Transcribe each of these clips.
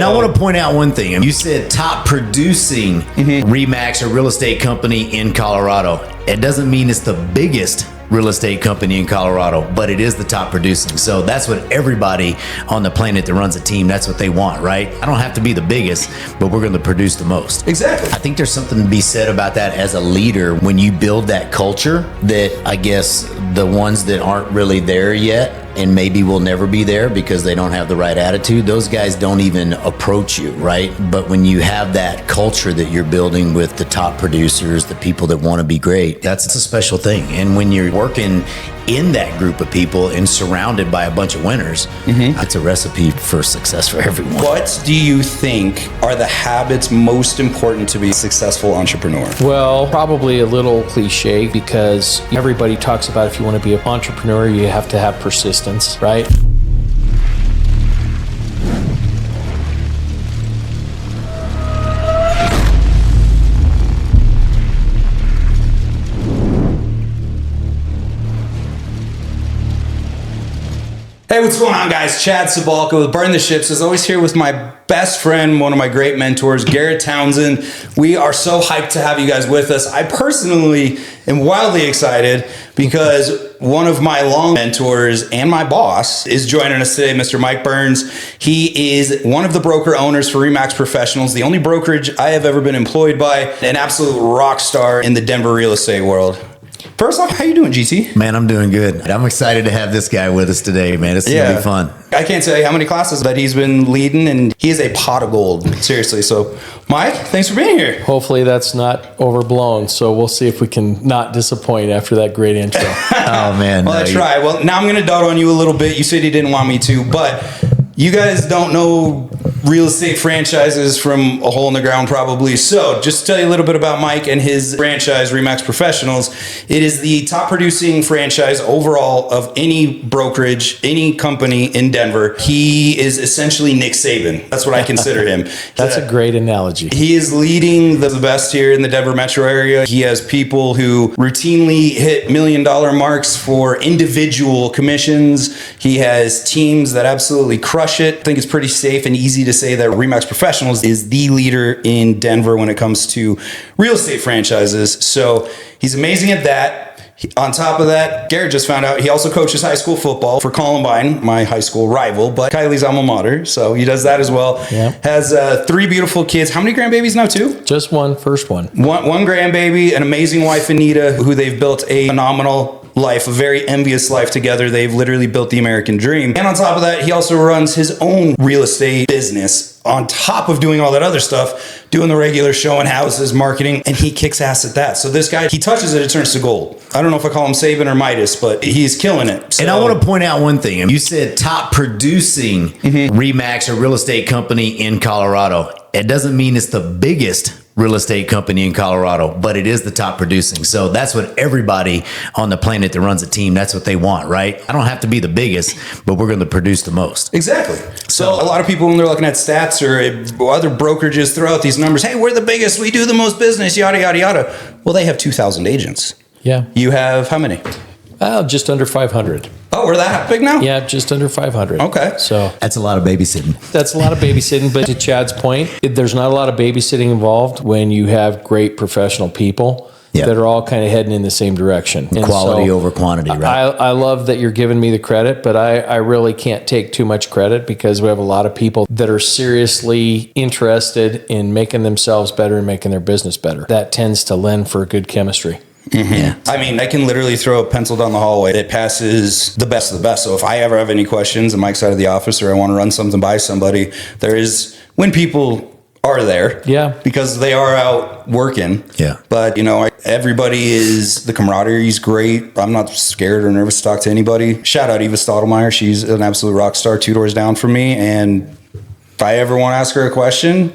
Now, I want to point out one thing. You said top producing REMAX or real estate company in Colorado. It doesn't mean it's the biggest real estate company in Colorado, but it is the top producing. So that's what everybody on the planet that runs a team, that's what they want, right? I don't have to be the biggest, but we're going to produce the most. Exactly. I think there's something to be said about that as a leader when you build that culture that I guess the ones that aren't really there yet and maybe will never be there because they don't have the right attitude, those guys don't even approach you, right? But when you have that culture that you're building with the top producers, the people that want to be great, that's a special thing. And when you're working in that group of people and surrounded by a bunch of winners, it's a recipe for success for everyone. What do you think are the habits most important to be a successful entrepreneur? Well, probably a little cliche because everybody talks about if you want to be an entrepreneur, you have to have persistence, right? Hey, what's going on, guys? Chad Sabalka with Burn the Ships is always here with my best friend, one of my great mentors, Garrett Townsend. We are so hyped to have you guys with us. I personally am wildly excited because one of my long mentors and my boss is joining us today, Mr. Mike Burns. He is one of the broker owners for REMAX Professionals, the only brokerage I have ever been employed by, an absolute rock star in the Denver real estate world. First off, how you doing, GT? Man, I'm doing good. I'm excited to have this guy with us today, man. It's going to be fun. I can't tell you how many classes that he's been leading, and he is a pot of gold. Seriously. So, Mike, thanks for being here. Hopefully that's not overblown, so we'll see if we can not disappoint after that great intro. Oh, man. Well, that's right. Well, now I'm going to dot on you a little bit. You said you didn't want me to, but you guys don't know real estate franchises from a hole in the ground probably. So just to tell you a little bit about Mike and his franchise, REMAX Professionals. It is the top producing franchise overall of any brokerage, any company in Denver. He is essentially Nick Saban. That's what I consider him. That's a great analogy. He is leading the best here in the Denver metro area. He has people who routinely hit $1 million marks for individual commissions. He has teams that absolutely crush it. I think it's pretty safe and easy to say that REMAX Professionals is the leader in Denver when it comes to real estate franchises. So he's amazing at that. On top of that, Garrett just found out he also coaches high school football for Columbine, my high school rival, but Kylie's alma mater. So he does that as well. Yeah. Has 3 beautiful kids. How many grandbabies now, 2? Just one, first one. One grandbaby, an amazing wife, Anita, who they've built a phenomenal life, a very envious life together. They've literally built the American dream. And on top of that, he also runs his own real estate business on top of doing all that other stuff, doing the regular showing houses, marketing, and he kicks ass at that. So this guy, he touches it, it turns to gold. I don't know if I call him Saban or Midas, but he's killing it. So, and I want to point out one thing. You said top producing REMAX or real estate company in Colorado. It doesn't mean it's the biggest real estate company in Colorado, but it is the top producing. So that's what everybody on the planet that runs a team, that's what they want, right? I don't have to be the biggest, but we're going to produce the most. Exactly. So a lot of people, when they're looking at stats or other brokerages, throw out these numbers. Hey, we're the biggest. We do the most business, yada, yada, yada. Well, they have 2,000 agents. Yeah. You have how many? Just under 500. Oh, we're that big now? Yeah, just under 500. Okay. So That's a lot of babysitting. that's a lot of babysitting, but to Chad's point, there's not a lot of babysitting involved when you have great professional people that are all kind of heading in the same direction. And Quality so over quantity, right? I love that you're giving me the credit, but I really can't take too much credit because we have a lot of people that are seriously interested in making themselves better and making their business better. That tends to lend for good chemistry. Yeah. I mean, I can literally throw a pencil down the hallway. It passes the best of the best. So if I ever have any questions and Mike's out of the office or I want to run something by somebody, there is, when people are there. Yeah. Because they are out working. Yeah. But, you know, everybody is, the camaraderie is great. I'm not scared or nervous to talk to anybody. Shout out Eva Stottlemyre. She's an absolute rock star 2 doors down from me. And if I ever want to ask her a question,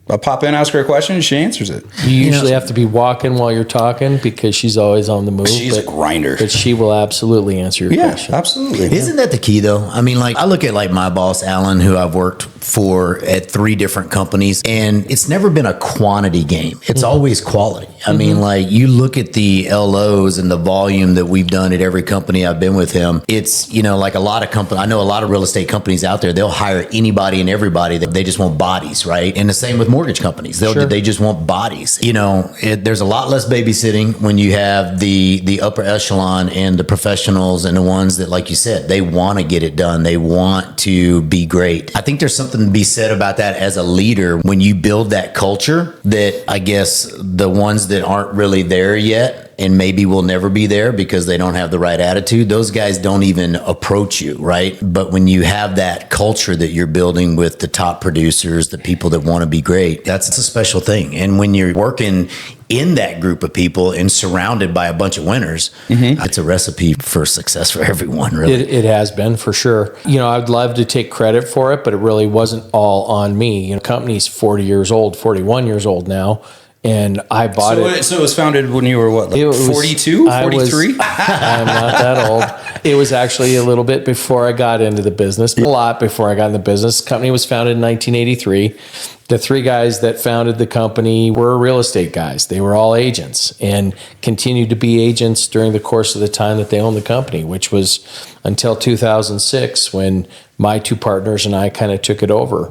I'll pop in, ask her a question, and she answers it. You usually have to be walking while you're talking because she's always on the move. She's a grinder. But she will absolutely answer your question. Yeah, absolutely. Isn't that the key though? I mean, like I look at like my boss, Alan, who I've worked at 3 different companies, and it's never been a quantity game. It's always quality. I mean, like, you look at the LOs and the volume that we've done at every company I've been with him. It's, like a lot of companies, I know a lot of real estate companies out there, they'll hire anybody and everybody. They just want bodies, right? And the same with mortgage companies. They just want bodies. There's a lot less babysitting when you have the upper echelon and the professionals and the ones that, like you said, they want to get it done. They want to be great. I think there's something to be said about that as a leader when you build that culture that I guess the ones that aren't really there yet and maybe will never be there because they don't have the right attitude, those guys don't even approach you, right? But when you have that culture that you're building with the top producers, the people that want to be great, that's a special thing. And when you're working in that group of people and surrounded by a bunch of winners, it's a recipe for success for everyone, really. It has been, for sure. I'd love to take credit for it, but it really wasn't all on me. The company's 40 years old, 41 years old now. And I bought it. So it was founded when you were what, like 42, 43? I'm not that old. It was actually a little bit before I got into the business, a lot before I got in the business. The company was founded in 1983. The 3 guys that founded the company were real estate guys. They were all agents and continued to be agents during the course of the time that they owned the company, which was until 2006 when my 2 partners and I kind of took it over.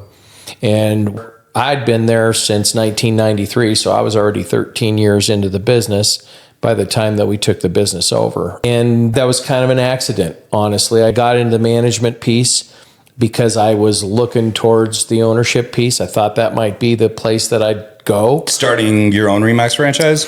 And I'd been there since 1993, so I was already 13 years into the business by the time that we took the business over. And that was kind of an accident, honestly. I got into the management piece because I was looking towards the ownership piece. I thought that might be the place that I'd go. Starting your own REMAX franchise?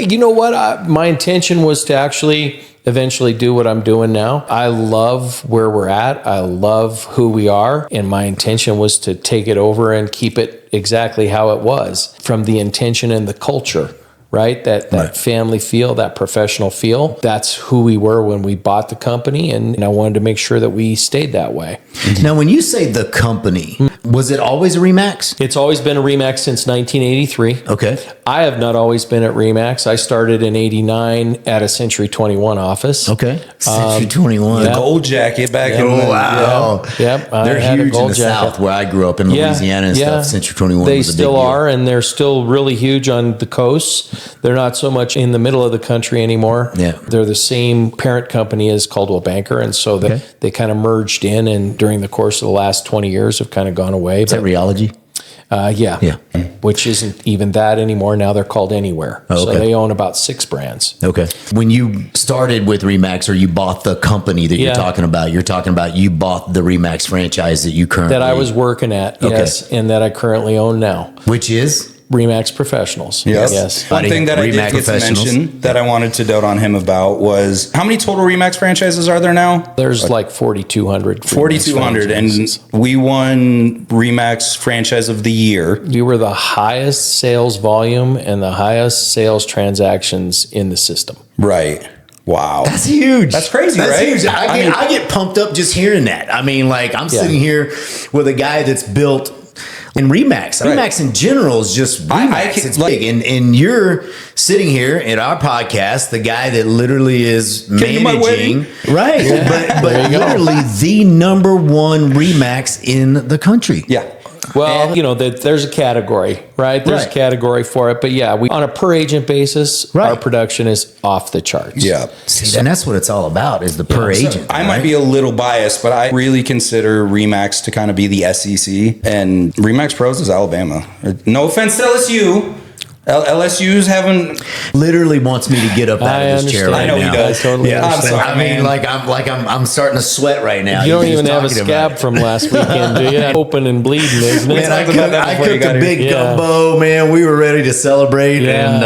You know what? My intention was to actually eventually do what I'm doing now. I love where we're at. I love who we are. And my intention was to take it over and keep it exactly how it was, from the intention and the culture, right? That family feel, that professional feel. That's who we were when we bought the company. And I wanted to make sure that we stayed that way. Now, when you say the company, was it always a REMAX? It's always been a REMAX since 1983. Okay. I have not always been at REMAX. I started in 89 at a Century 21 office. Okay. Century 21. The gold jacket back in the... Wow. Yep. They're huge in the South where I grew up in Louisiana and stuff. Century 21 They was a big still deal. are, and they're still really huge on the coasts. They're not so much in the middle of the country anymore. Yeah. They're the same parent company as Coldwell Banker, and so they kind of merged in, and during the course of the last 20 years have kind of gone away. Is that Rheology? Yeah. Which isn't even that anymore. Now they're called Anywhere. Oh, okay. So they own about 6 brands. Okay. When you started with REMAX, or you bought the company that you're talking about you bought the REMAX franchise that you currently... That I was working at, yes, and that I currently own now. Which is? REMAX Professionals. Yes. One thing that I did get to mention that I wanted to dote on him about was, how many total REMAX franchises are there now? There's like 4,200. 4,200, and we won REMAX Franchise of the Year. We were the highest sales volume and the highest sales transactions in the system. Right. Wow. That's huge. That's crazy, That's right? huge. I get pumped up just hearing that. I mean, like, I'm sitting here with a guy that's built in REMAX. Right. REMAX in general is just REMAX. It's big. And you're sitting here at our podcast, the guy that literally is managing. Right. Yeah. But literally the number 1 REMAX in the country. Yeah. Well, there's a category, right? There's a category for it. But yeah, on a per agent basis, our production is off the charts. Yeah. See, and that's what it's all about, is the per agent. I might be a little biased, but I really consider REMAX to kind of be the SEC, and REMAX Pros is Alabama. No offense to LSU. LSU's haven't literally wants me to get up out of this chair right now. I know he does. I totally understand. I'm starting to sweat right now. You don't even have a scab from last weekend, do you? Open and bleeding, isn't it? Man, I cooked a big gumbo, man. We were ready to celebrate, and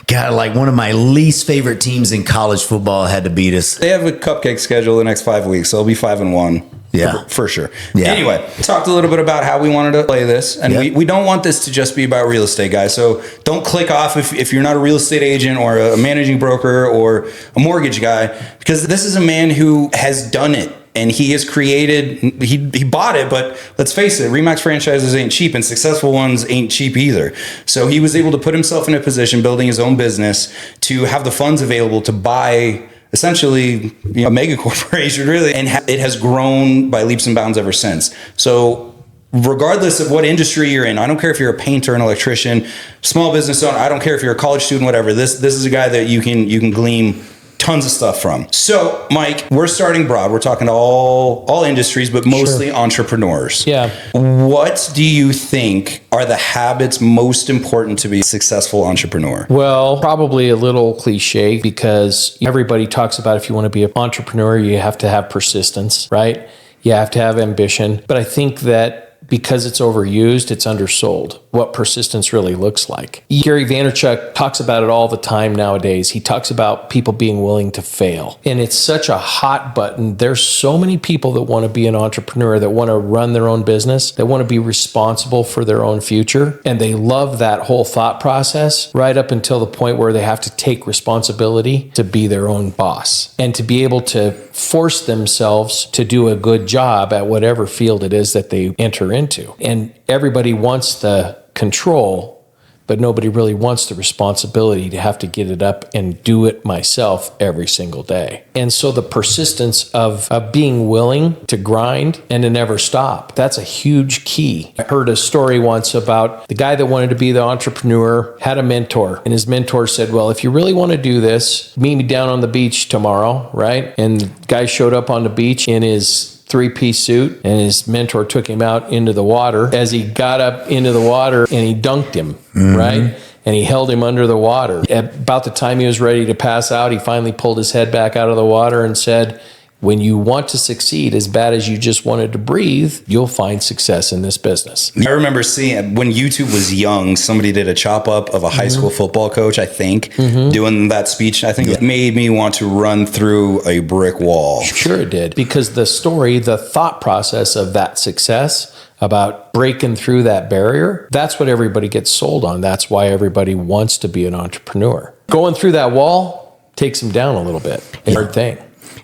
God, like, one of my least favorite teams in college football had to beat us. They have a cupcake schedule the next 5 weeks, so they'll be 5-1. Yeah, for sure. Yeah. Anyway, talked a little bit about how we wanted to play this, and we don't want this to just be about real estate, guys. So don't click off if you're not a real estate agent or a managing broker or a mortgage guy, because this is a man who has done it. And he has created, he bought it, but let's face it, REMAX franchises ain't cheap, and successful ones ain't cheap either. So he was able to put himself in a position, building his own business, to have the funds available to buy essentially a mega corporation, really. And it has grown by leaps and bounds ever since. So regardless of what industry you're in, I don't care if you're a painter, an electrician, small business owner, I don't care if you're a college student, whatever. This is a guy that you can glean tons of stuff from. So, Mike, we're starting broad. We're talking to all industries, but mostly entrepreneurs. Yeah. What do you think are the habits most important to be a successful entrepreneur? Well, probably a little cliche because everybody talks about if you want to be an entrepreneur, you have to have persistence, right? You have to have ambition. But I think that because it's overused, it's undersold what persistence really looks like. Gary Vaynerchuk talks about it all the time nowadays. He talks about people being willing to fail. And it's such a hot button. There's so many people that want to be an entrepreneur, that want to run their own business, that want to be responsible for their own future. And they love that whole thought process right up until the point where they have to take responsibility to be their own boss and to be able to force themselves to do a good job at whatever field it is that they enter into. And everybody wants the control, but nobody really wants the responsibility to have to get it up and do it myself every single day. And so the persistence of being willing to grind and to never stop, that's a huge key. I heard a story once about the guy that wanted to be the entrepreneur, had a mentor, and his mentor said, well, if you really want to do this, meet me down on the beach tomorrow, right? And the guy showed up on the beach in his three-piece suit, and his mentor took him out into the water. As he got up into the water, and he dunked him, right? And he held him under the water. At about the time he was ready to pass out, he finally pulled his head back out of the water and said, when you want to succeed as bad as you just wanted to breathe, you'll find success in this business. I remember seeing when YouTube was young, somebody did a chop up of a high school football coach, I think, doing that speech. I think it made me want to run through a brick wall. Sure it did. Because the story, the thought process of that success, about breaking through that barrier, that's what everybody gets sold on. That's why everybody wants to be an entrepreneur. Going through that wall takes them down a little bit. It's a hard thing.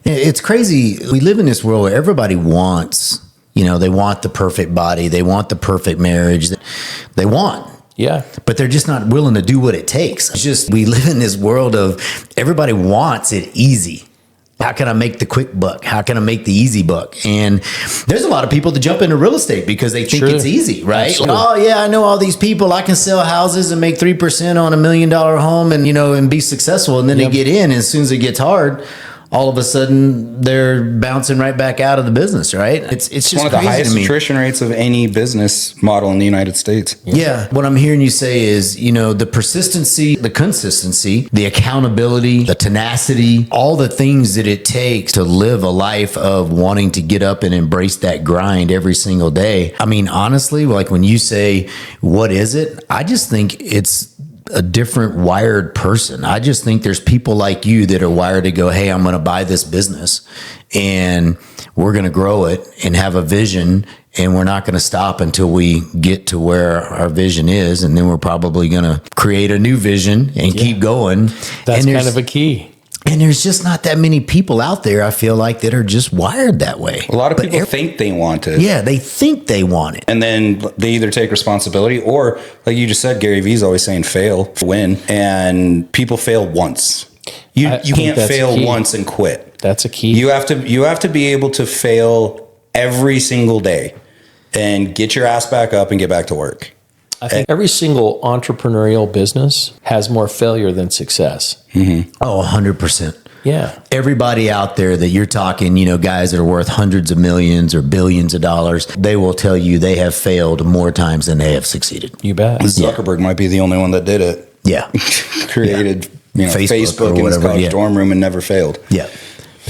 It's crazy. We live in this world where everybody wants, they want the perfect body. They want the perfect marriage. They want. Yeah. But they're just not willing to do what it takes. It's just, we live in this world of everybody wants it easy. How can I make the quick buck? How can I make the easy buck? And there's a lot of people that jump into real estate because they think it's easy, right? Like, oh yeah, I know all these people. I can sell houses and make 3% on $1 million home and, and be successful. And then they get in, and as soon as it gets hard, all of a sudden they're bouncing right back out of the business, right? It's just one of the highest attrition rates of any business model in the United States. Yeah. What I'm hearing you say is, the persistency, the consistency, the accountability, the tenacity, all the things that it takes to live a life of wanting to get up and embrace that grind every single day. I mean, honestly, like when you say, what is it? I just think it's a different wired person. I just think there's people like you that are wired to go, hey, I'm going to buy this business and we're going to grow it and have a vision, and we're not going to stop until we get to where our vision is. And then we're probably going to create a new vision and keep going. That's kind of a key. And there's just not that many people out there, I feel like, that are just wired that way. A lot of people think they want it. Yeah, they think they want it. And then they either take responsibility or, like you just said, Gary Vee's always saying fail, win. And people fail once. You can't fail once and quit. That's a key. You have to be able to fail every single day and get your ass back up and get back to work. I think every single entrepreneurial business has more failure than success. Mm-hmm. Oh, 100%. Yeah. Everybody out there that you're talking, guys that are worth hundreds of millions or billions of dollars, they will tell you they have failed more times than they have succeeded. You bet. Zuckerberg might be the only one that did it. Yeah. Created Facebook in his college dorm room and never failed. Yeah.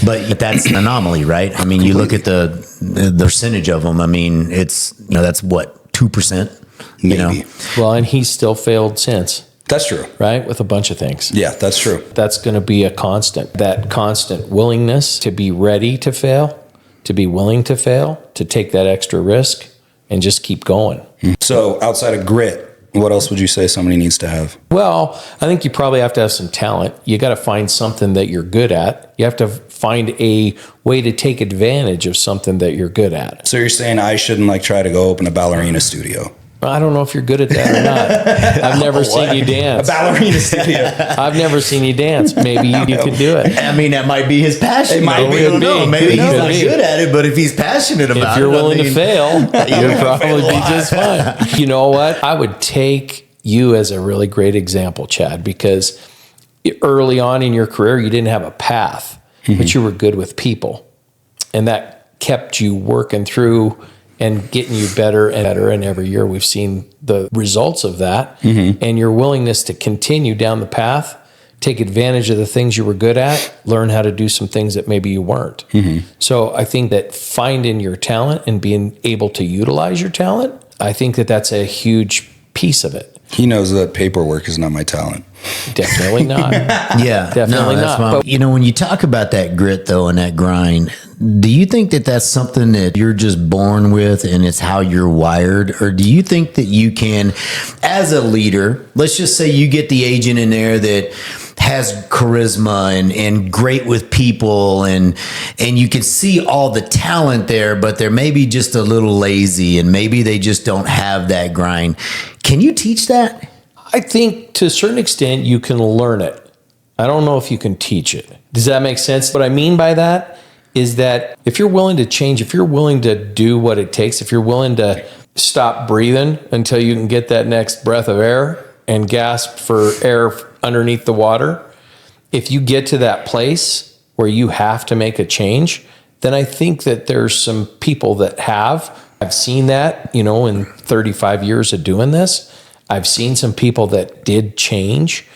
But that's an anomaly, right? I mean, you look at the percentage of them. I mean, it's, that's what, 2%? Maybe. Well, and he's still failed since. That's true. Right? With a bunch of things. Yeah, that's true. That's going to be a constant. That constant willingness to be ready to fail, to be willing to fail, to take that extra risk and just keep going. So outside of grit, what else would you say somebody needs to have? Well, I think you probably have to have some talent. You got to find something that you're good at. You have to find a way to take advantage of something that you're good at. So you're saying I shouldn't try to go open a ballerina studio? I don't know if you're good at that or not. I've never seen you dance. A ballerina studio. I've never seen you dance. Maybe you can do it. I mean, that might be his passion. It might be. We don't know. Maybe he's not be. good at it, but if he's passionate about it, If you're willing to fail, you'll probably fail a be lot. just fine. You know what? I would take you as a really great example, Chad, because early on in your career, you didn't have a path, but you were good with people. And that kept you working through and getting you better and better. And every year we've seen the results of that. And your willingness to continue down the path, take advantage of the things you were good at, learn how to do some things that maybe you weren't. So I think that finding your talent and being able to utilize your talent, I think that that's a huge piece of it. He knows that paperwork is not my talent. Definitely not. Yeah, Definitely that's not. fine. You know, when you talk about that grit though and that grind, do you think that that's something that you're just born with and it's how you're wired? Or do you think that you can, as a leader, let's just say you get the agent in there that has charisma and great with people and you can see all the talent there, but they're maybe just a little lazy and maybe they just don't have that grind. Can you teach that? I think to a certain extent you can learn it. I don't know if you can teach it. Does that make sense? What I mean by that is that if you're willing to change, if you're willing to do what it takes, if you're willing to stop breathing until you can get that next breath of air and gasp for air underneath the water, if you get to that place where you have to make a change, then I think that there's some people that have. I've seen that, you know, in 35 years of doing this. I've seen some people that did change.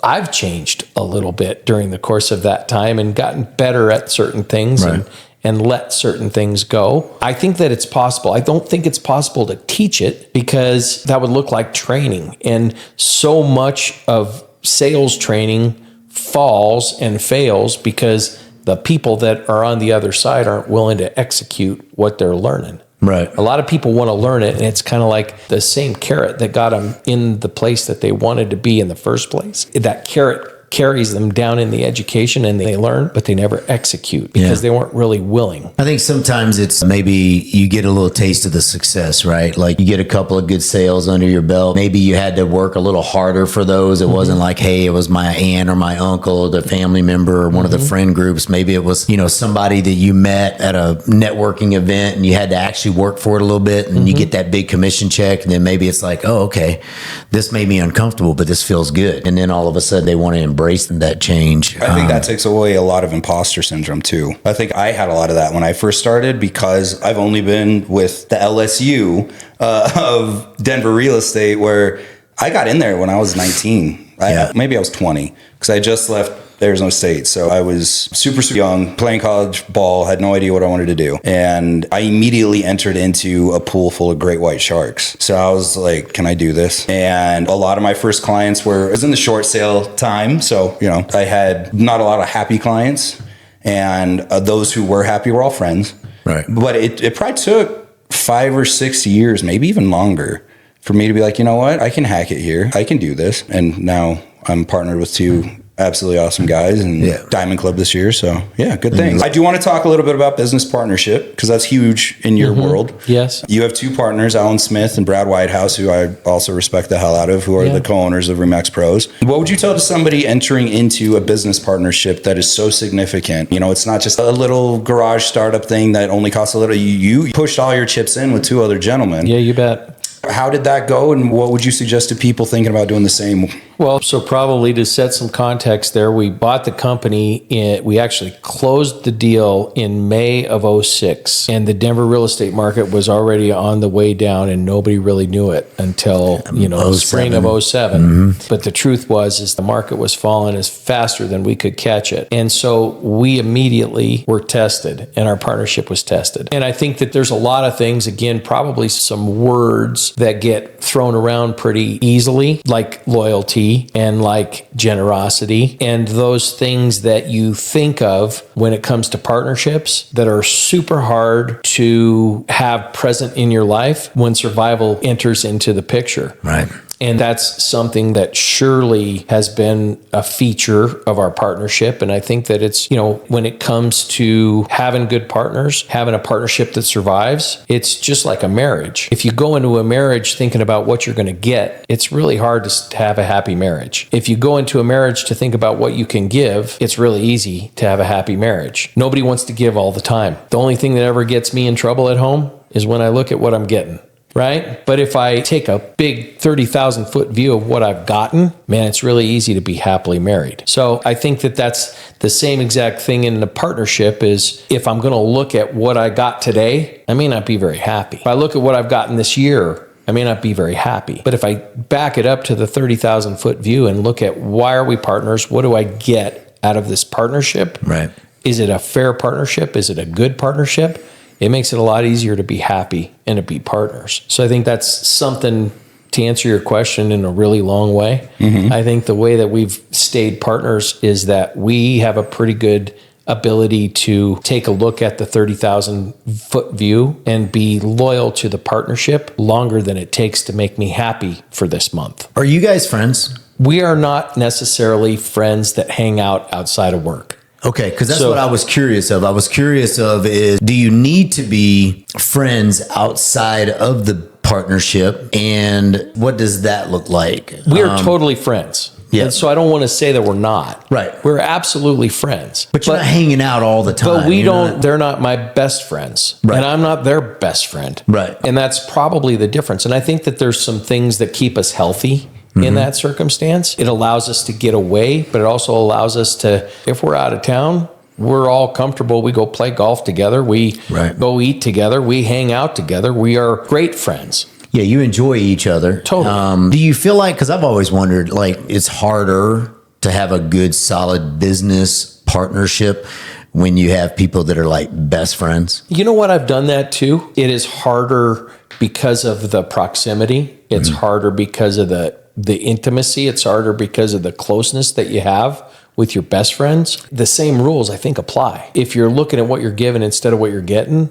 I've changed a little bit during the course of that time and gotten better at certain things and let certain things go. I think that it's possible. I don't think it's possible to teach it because that would look like training. And so much of sales training falls and fails because the people that are on the other side aren't willing to execute what they're learning. Right. A lot of people want to learn it, and it's kind of like the same carrot that got them in the place that they wanted to be in the first place. That carrot carries them down in the education and they learn, but they never execute because they weren't really willing. I think sometimes it's maybe you get a little taste of the success, right? Like you get a couple of good sales under your belt. Maybe you had to work a little harder for those. It wasn't like, hey, it was my aunt or my uncle or the family member or one of the friend groups. Maybe it was, you know, somebody that you met at a networking event and you had to actually work for it a little bit and you get that big commission check. And then maybe it's like, oh, okay, this made me uncomfortable, but this feels good. And then all of a sudden they want to embrace that change. I think that takes away a lot of imposter syndrome too. I think I had a lot of that when I first started because I've only been with the LSU of Denver real estate where I got in there when I was 19. Maybe I was 20 because I just left Arizona State. So I was super young, playing college ball, had no idea what I wanted to do. And I immediately entered into a pool full of great white sharks. So I was like, can I do this? And a lot of my first clients it was in the short sale time. So, you know, I had not a lot of happy clients. And those who were happy were all friends. Right. But it probably took 5 or 6 years, maybe even longer, for me to be like, you know what? I can hack it here. I can do this. And now I'm partnered with two absolutely awesome guys and Diamond Club this year. So yeah, good things. I do want to talk a little bit about business partnership because that's huge in your world. Yes. You have two partners, Alan Smith and Brad Whitehouse, who I also respect the hell out of, who are the co-owners of REMAX Pros. What would you tell to somebody entering into a business partnership that is so significant? You know, it's not just a little garage startup thing that only costs a little. You pushed all your chips in with two other gentlemen. Yeah, you bet. How did that go, and what would you suggest to people thinking about doing the same? Well, so probably to set some context there, we bought the company. We actually closed the deal in May of 06, and the Denver real estate market was already on the way down, and nobody really knew it until, the spring of 07. But the truth is the market was falling as faster than we could catch it. And so we immediately were tested, and our partnership was tested. And I think that there's a lot of things, again, probably some words that get thrown around pretty easily, like loyalty and like generosity, and those things that you think of when it comes to partnerships that are super hard to have present in your life when survival enters into the picture. Right. And that's something that surely has been a feature of our partnership. And I think that it's, when it comes to having good partners, having a partnership that survives, it's just like a marriage. If you go into a marriage thinking about what you're going to get, it's really hard to have a happy marriage. If you go into a marriage to think about what you can give, it's really easy to have a happy marriage. Nobody wants to give all the time. The only thing that ever gets me in trouble at home is when I look at what I'm getting. Right? But if I take a big 30,000 foot view of what I've gotten, man, it's really easy to be happily married. So I think that that's the same exact thing in the partnership is if I'm going to look at what I got today, I may not be very happy. If I look at what I've gotten this year, I may not be very happy. But if I back it up to the 30,000 foot view and look at why are we partners? What do I get out of this partnership? Right. Is it a fair partnership? Is it a good partnership? It makes it a lot easier to be happy and to be partners. So I think that's something to answer your question in a really long way. Mm-hmm. I think the way that we've stayed partners is that we have a pretty good ability to take a look at the 30,000 foot view and be loyal to the partnership longer than it takes to make me happy for this month. Are you guys friends? We are not necessarily friends that hang out outside of work. Okay, because that's what I was curious of. Is do you need to be friends outside of the partnership? And what does that look like? We are totally friends. Yeah. And so I don't want to say that we're not. Right. We're absolutely friends. But you're not hanging out all the time. But they're not my best friends. Right. And I'm not their best friend. Right. And that's probably the difference. And I think that there's some things that keep us healthy. Mm-hmm. In that circumstance, it allows us to get away, but it also allows us to, if we're out of town, we're all comfortable. We go play golf together. We go eat together. We hang out together. We are great friends. Yeah, you enjoy each other. Totally. Do you feel like, because I've always wondered, like it's harder to have a good, solid business partnership when you have people that are like best friends? You know what? I've done that too. It is harder because of the proximity. It's harder because of the intimacy. It's harder because of the closeness that you have with your best friends. The same rules, I think, apply. If you're looking at what you're giving instead of what you're getting,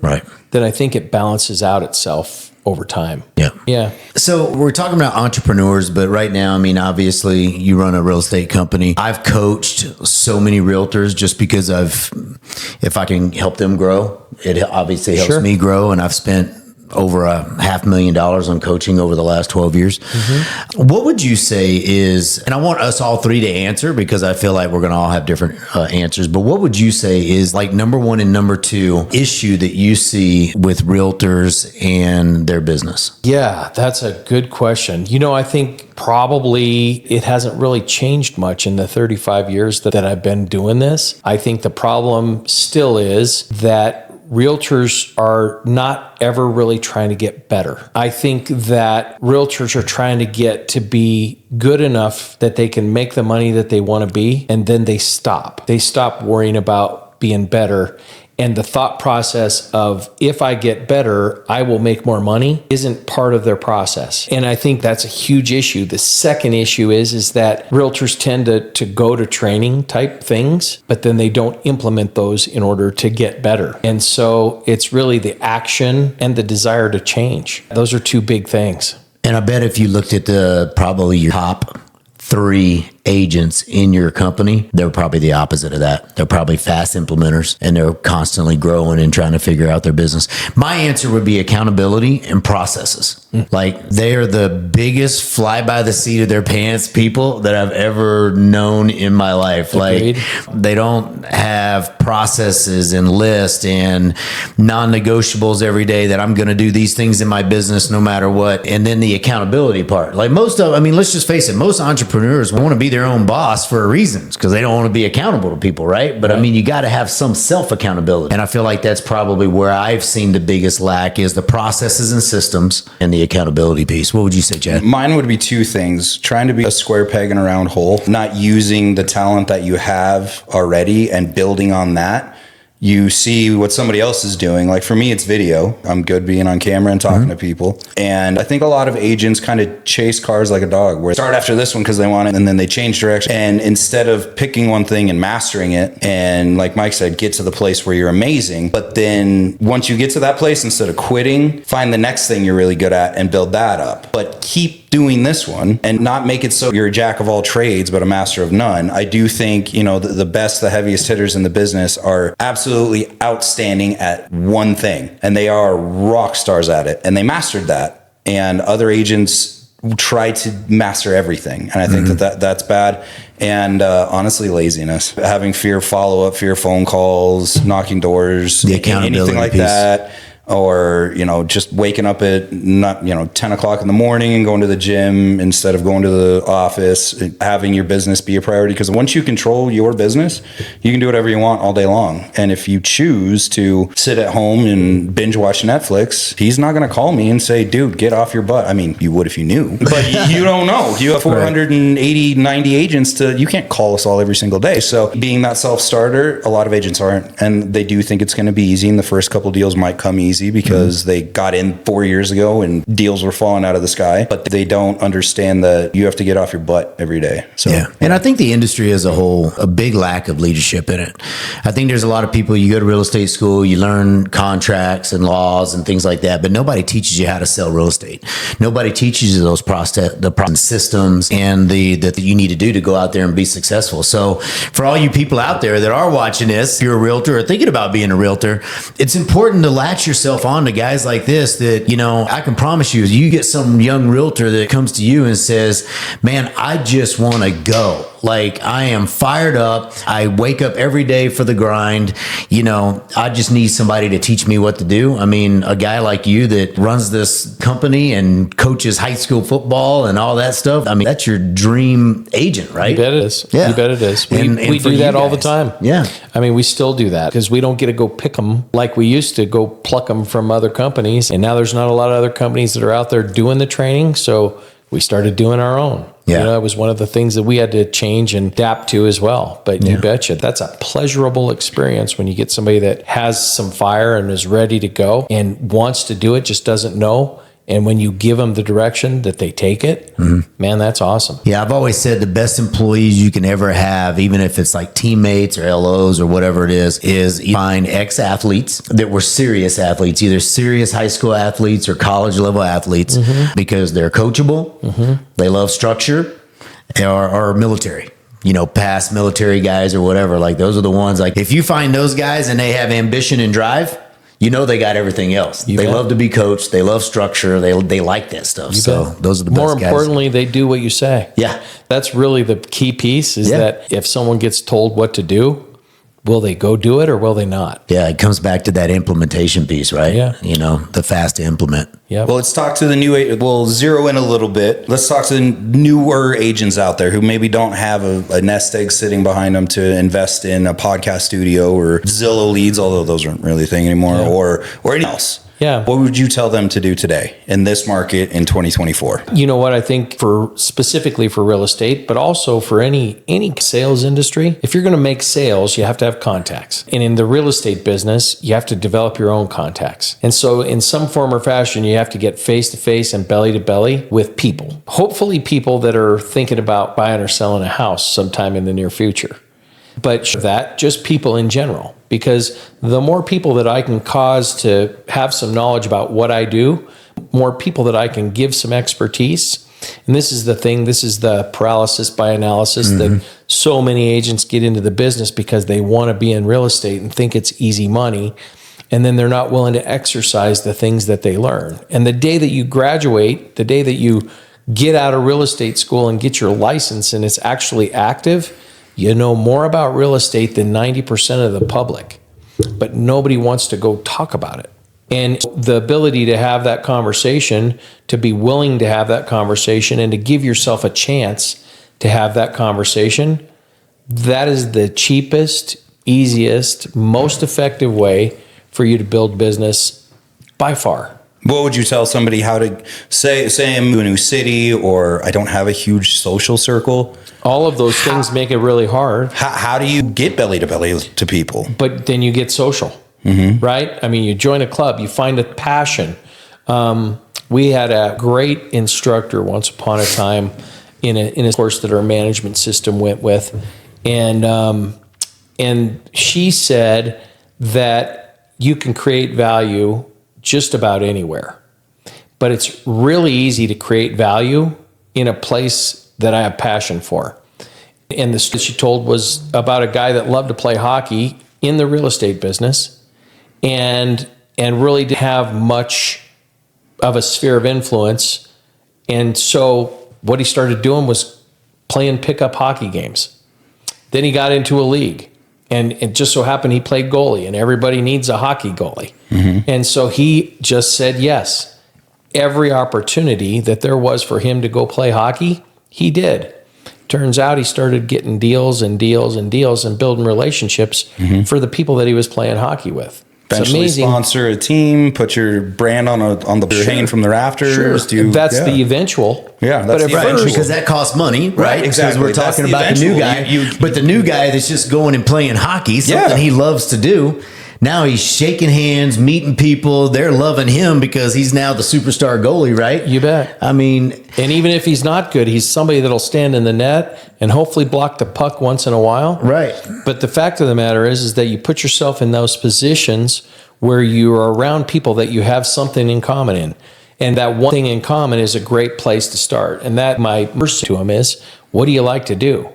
then I think it balances out itself over time. Yeah. So we're talking about entrepreneurs, but right now, I mean, obviously you run a real estate company. I've coached so many realtors just because if I can help them grow, it obviously helps me grow. And I've spent over $500,000 on coaching over the last 12 years. Mm-hmm. What would you say is, and I want us all three to answer because I feel like we're going to all have different answers, but what would you say is like number one and number two issue that you see with realtors and their business? Yeah, that's a good question. I think probably it hasn't really changed much in the 35 years that I've been doing this. I think the problem still is that realtors are not ever really trying to get better. I think that realtors are trying to get to be good enough that they can make the money that they want to be, and then they stop. They stop worrying about being better. And the thought process of, if I get better, I will make more money, isn't part of their process. And I think that's a huge issue. The second issue is that realtors tend to go to training type things, but then they don't implement those in order to get better. And so it's really the action and the desire to change. Those are two big things. And I bet if you looked at probably your top 3 agents in your company, they're probably the opposite of that. They're probably fast implementers and they're constantly growing and trying to figure out their business. My answer would be accountability and processes. Like they are the biggest fly by the seat of their pants people that I've ever known in my life. Agreed. Like they don't have processes and lists and non-negotiables every day that I'm going to do these things in my business no matter what. And then the accountability part. Like let's just face it, most entrepreneurs want to be their own boss for a reason because they don't want to be accountable to people, right? But I mean, you got to have some self-accountability. And I feel like that's probably where I've seen the biggest lack is the processes and systems and the accountability piece. What would you say, Chad? Mine would be 2 things. Trying to be a square peg in a round hole, not using the talent that you have already and building on that. You see what somebody else is doing. Like for me, it's video. I'm good being on camera and talking to people. And I think a lot of agents kind of chase cars like a dog, where they start after this one because they want it and then they change direction. And instead of picking one thing and mastering it, and like Mike said, get to the place where you're amazing. But then once you get to that place, instead of quitting, find the next thing you're really good at and build that up. But keep doing this one and not make it so you're a jack of all trades, but a master of none. I do think, you know, the best, the heaviest hitters in the business are absolutely outstanding at one thing, and they are rock stars at it, and they mastered that. And other agents try to master everything. And I think that's bad. And honestly, laziness, having fear follow-up, fear phone calls, knocking doors, the accountability anything like piece. that. Or, you know, just waking up at 10 o'clock in the morning and going to the gym instead of going to the office, having your business be a priority. Because once you control your business, you can do whatever you want all day long. And if you choose to sit at home and binge watch Netflix, he's not going to call me and say, dude, get off your butt. I mean, you would if you knew, but you don't know. You have 480, 90 agents you can't call us all every single day. So being that self-starter, a lot of agents aren't. And they do think it's going to be easy. And the first couple deals might come easy because they got in 4 years ago and deals were falling out of the sky, but they don't understand that you have to get off your butt every day. So, yeah. And I think the industry as a whole, a big lack of leadership in it. I think there's a lot of people, you go to real estate school, you learn contracts and laws and things like that, but nobody teaches you how to sell real estate. Nobody teaches you those the systems and that you need to do to go out there and be successful. So for all you people out there that are watching this, if you're a realtor or thinking about being a realtor, it's important to latch yourself on to guys like this that, you know, I can promise you get some young realtor that comes to you and says, man, I just want to go. Like, I am fired up. I wake up every day for the grind. You know, I just need somebody to teach me what to do. I mean, a guy like you that runs this company and coaches high school football and all that stuff. I mean, that's your dream agent, right? You bet it is. Yeah. You bet it is. And We for do that you all the guys. time. Yeah. I mean, we still do that because we don't get to go pick them like we used to go pluck them from other companies. And now there's not a lot of other companies that are out there doing the training. So we started doing our own. Yeah. You know, it was one of the things that we had to change and adapt to as well. But you betcha, that's a pleasurable experience when you get somebody that has some fire and is ready to go and wants to do it, just doesn't know. And when you give them the direction that they take it, man, that's awesome. Yeah, I've always said the best employees you can ever have, even if it's like teammates or LOs or whatever it is you find ex-athletes that were serious athletes, either serious high school athletes or college level athletes, because they're coachable, they love structure, or military. You know, past military guys or whatever. Like, those are the ones, like, if you find those guys and they have ambition and drive, you know they got everything else. They love to be coached. They love structure. They like that stuff. So those are the best More guys. importantly, they do what you say. Yeah. That's really the key piece is that if someone gets told what to do, will they go do it or will they not? Yeah, it comes back to that implementation piece, right? Yeah. You know, the fast to implement. Yeah. well, let's talk to the we'll zero in a little bit. Let's talk to the newer agents out there who maybe don't have a nest egg sitting behind them to invest in a podcast studio or Zillow leads, although those aren't really a thing anymore, or anything else. Yeah. What would you tell them to do today in this market in 2024? You know what? I think specifically for real estate, but also for any sales industry, if you're going to make sales, you have to have contacts. And in the real estate business, you have to develop your own contacts. And so in some form or fashion, you have to get face to face and belly to belly with people. Hopefully people that are thinking about buying or selling a house sometime in the near future. But that, just people in general, because the more people that I can cause to have some knowledge about what I do, more people that I can give some expertise. And this is the thing, this is the paralysis by analysis that so many agents get into the business because they want to be in real estate and think it's easy money. And then they're not willing to exercise the things that they learn. And the day that you graduate, the day that you get out of real estate school and get your license and it's actually active, you know more about real estate than 90% of the public, but nobody wants to go talk about it. And the ability to have that conversation, to be willing to have that conversation, and to give yourself a chance to have that conversation, that is the cheapest, easiest, most effective way for you to build business by far. What would you tell somebody how to say I'm in a new city, or I don't have a huge social circle? All of those things make it really hard. How do you get belly to belly to people? But then you get social, right? I mean, you join a club, you find a passion. We had a great instructor once upon a time in a course that our management system went with. And she said that you can create value just about anywhere. But it's really easy to create value in a place that I have passion for. And the story she told was about a guy that loved to play hockey in the real estate business and really didn't have much of a sphere of influence. And so what he started doing was playing pickup hockey games. Then he got into a league, and it just so happened he played goalie, and everybody needs a hockey goalie. And so he just said yes. Every opportunity that there was for him to go play hockey, he did. Turns out he started getting deals and deals and deals and building relationships for the people that he was playing hockey with. Eventually sponsor a team, put your brand on the chain from the rafters. That's the eventual. Yeah, that's the eventual. Because that costs money, right? Exactly. Because we're talking about the new guy. But the new guy that's just going and playing hockey, something he loves to do. Now he's shaking hands, meeting people. They're loving him because he's now the superstar goalie, right? You bet. I mean, and even if he's not good, he's somebody that'll stand in the net and hopefully block the puck once in a while. Right. But the fact of the matter is that you put yourself in those positions where you are around people that you have something in common in. And that one thing in common is a great place to start. And that my first to him is, what do you like to do?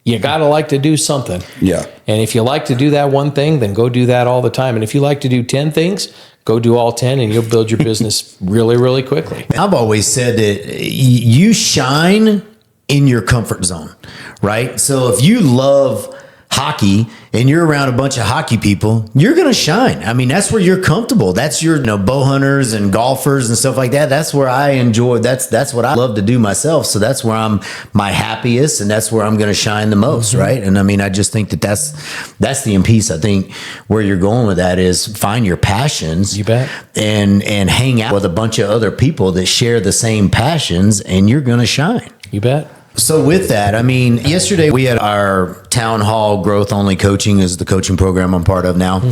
You got to like to do something. Yeah. And if you like to do that one thing, then go do that all the time. And if you like to do 10 things, go do all 10 and you'll build your business really, really quickly. I've always said that you shine in your comfort zone, right? So if you love hockey and you're around a bunch of hockey people, you're going to shine. I mean, that's where you're comfortable. That's your bow hunters and golfers and stuff like that. That's where I enjoy. That's what I love to do myself. So that's where I'm my happiest, and that's where I'm going to shine the most, right? And I mean, I just think that's the piece. I think where you're going with that is find your passions. You bet. And hang out with a bunch of other people that share the same passions, and you're going to shine. You bet. So with that, I mean, yesterday we had our town hall growth only coaching is the coaching program I'm part of now.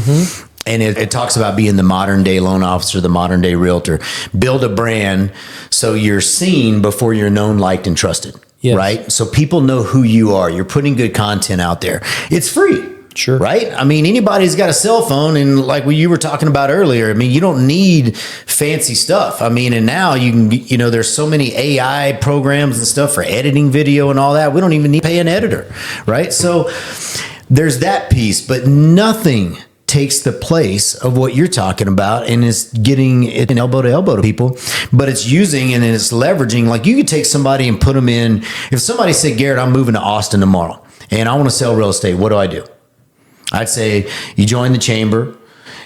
And it talks about being the modern day loan officer, the modern day realtor. Build a brand so you're seen before you're known, liked, and trusted. Yes. Right? So people know who you are. You're putting good content out there. It's free. Sure. Right? I mean, anybody's got a cell phone, and like what you were talking about earlier, I mean, you don't need fancy stuff. I mean, and now you can, there's so many AI programs and stuff for editing video and all that. We don't even need to pay an editor, right? So there's that piece, but nothing takes the place of what you're talking about, and it's getting it an elbow to elbow to people, but it's using and it's leveraging. Like you could take somebody and put them in. If somebody said, Garrett, I'm moving to Austin tomorrow and I want to sell real estate, what do? I'd say you join the chamber,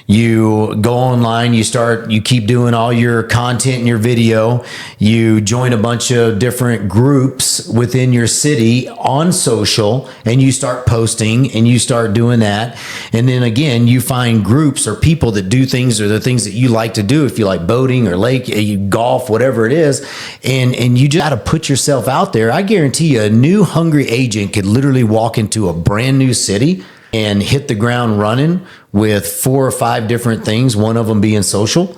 you go online, you keep doing all your content and your video, you join a bunch of different groups within your city on social, and you start posting and you start doing that. And then again, you find groups or people that do things or the things that you like to do. If you like boating or lake, you golf, whatever it is, and you just got to put yourself out there. I guarantee you a new hungry agent could literally walk into a brand new city and hit the ground running with 4 or 5 different things, one of them being social,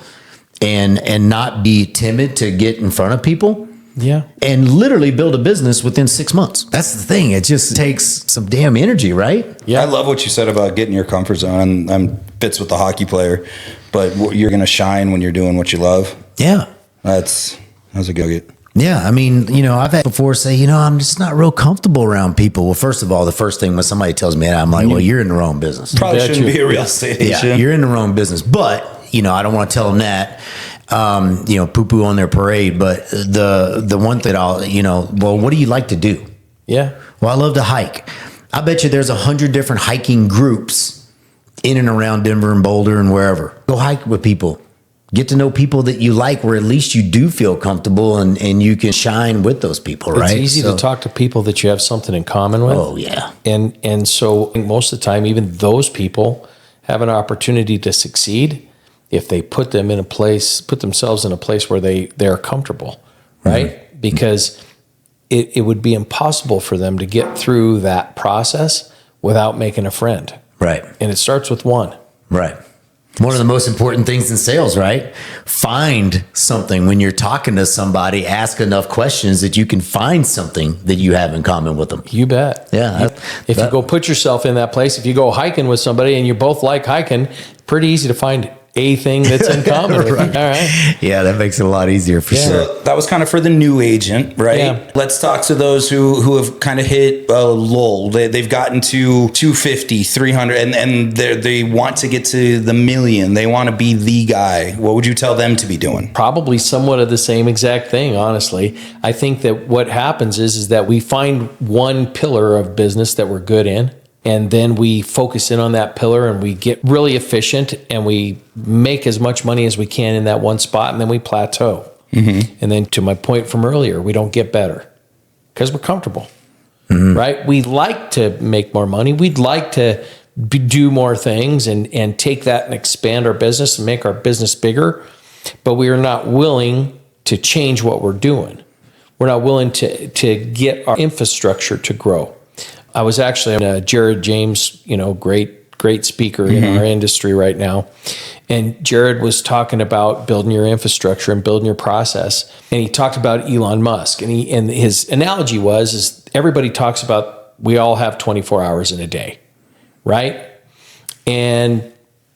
and not be timid to get in front of people. Yeah. And literally build a business within 6 months. That's the thing. It just takes some damn energy, right? Yeah. I love what you said about getting your comfort zone. I'm fits with the hockey player, but you're going to shine when you're doing what you love. Yeah. That's a go-get. Yeah, I mean, I've had before say, I'm just not real comfortable around people. Well, first of all, the first thing when somebody tells me that, I'm like, well, you're in the wrong business. Probably shouldn't be a real estate agent. Yeah, you're in the wrong business. But, I don't want to tell them that, poo-poo on their parade. But the one thing well, what do you like to do? Yeah. Well, I love to hike. I bet you there's 100 different hiking groups in and around Denver and Boulder and wherever. Go hike with people. Get to know people that you like, where at least you do feel comfortable and you can shine with those people, right? It's easy to talk to people that you have something in common with. Oh, yeah. And so most of the time, even those people have an opportunity to succeed if they put themselves in a place where they're comfortable, right? Because it would be impossible for them to get through that process without making a friend. Right. And it starts with one. Right. One of the most important things in sales, right? Find something when you're talking to somebody, ask enough questions that you can find something that you have in common with them. You bet. Yeah. If you go put yourself in that place, if you go hiking with somebody and you both like hiking, pretty easy to find a thing that's in common with Right. you. All right. Yeah, that makes it a lot easier for sure. So that was kind of for the new agent, right? Yeah. Let's talk to those who have kind of hit a lull. They've gotten to 250, 300, and they want to get to the million. They want to be the guy. What would you tell them to be doing? Probably somewhat of the same exact thing, honestly. I think that what happens is that we find one pillar of business that we're good in, and then we focus in on that pillar and we get really efficient and we make as much money as we can in that one spot, and then we plateau. And then to my point from earlier, we don't get better because we're comfortable, right? We like to make more money. We'd like to do more things and take that and expand our business and make our business bigger, but we are not willing to change what we're doing. We're not willing to get our infrastructure to grow. I was actually on Jared James, great speaker in our industry right now. And Jared was talking about building your infrastructure and building your process. And he talked about Elon Musk. And his analogy is everybody talks about we all have 24 hours in a day, right? And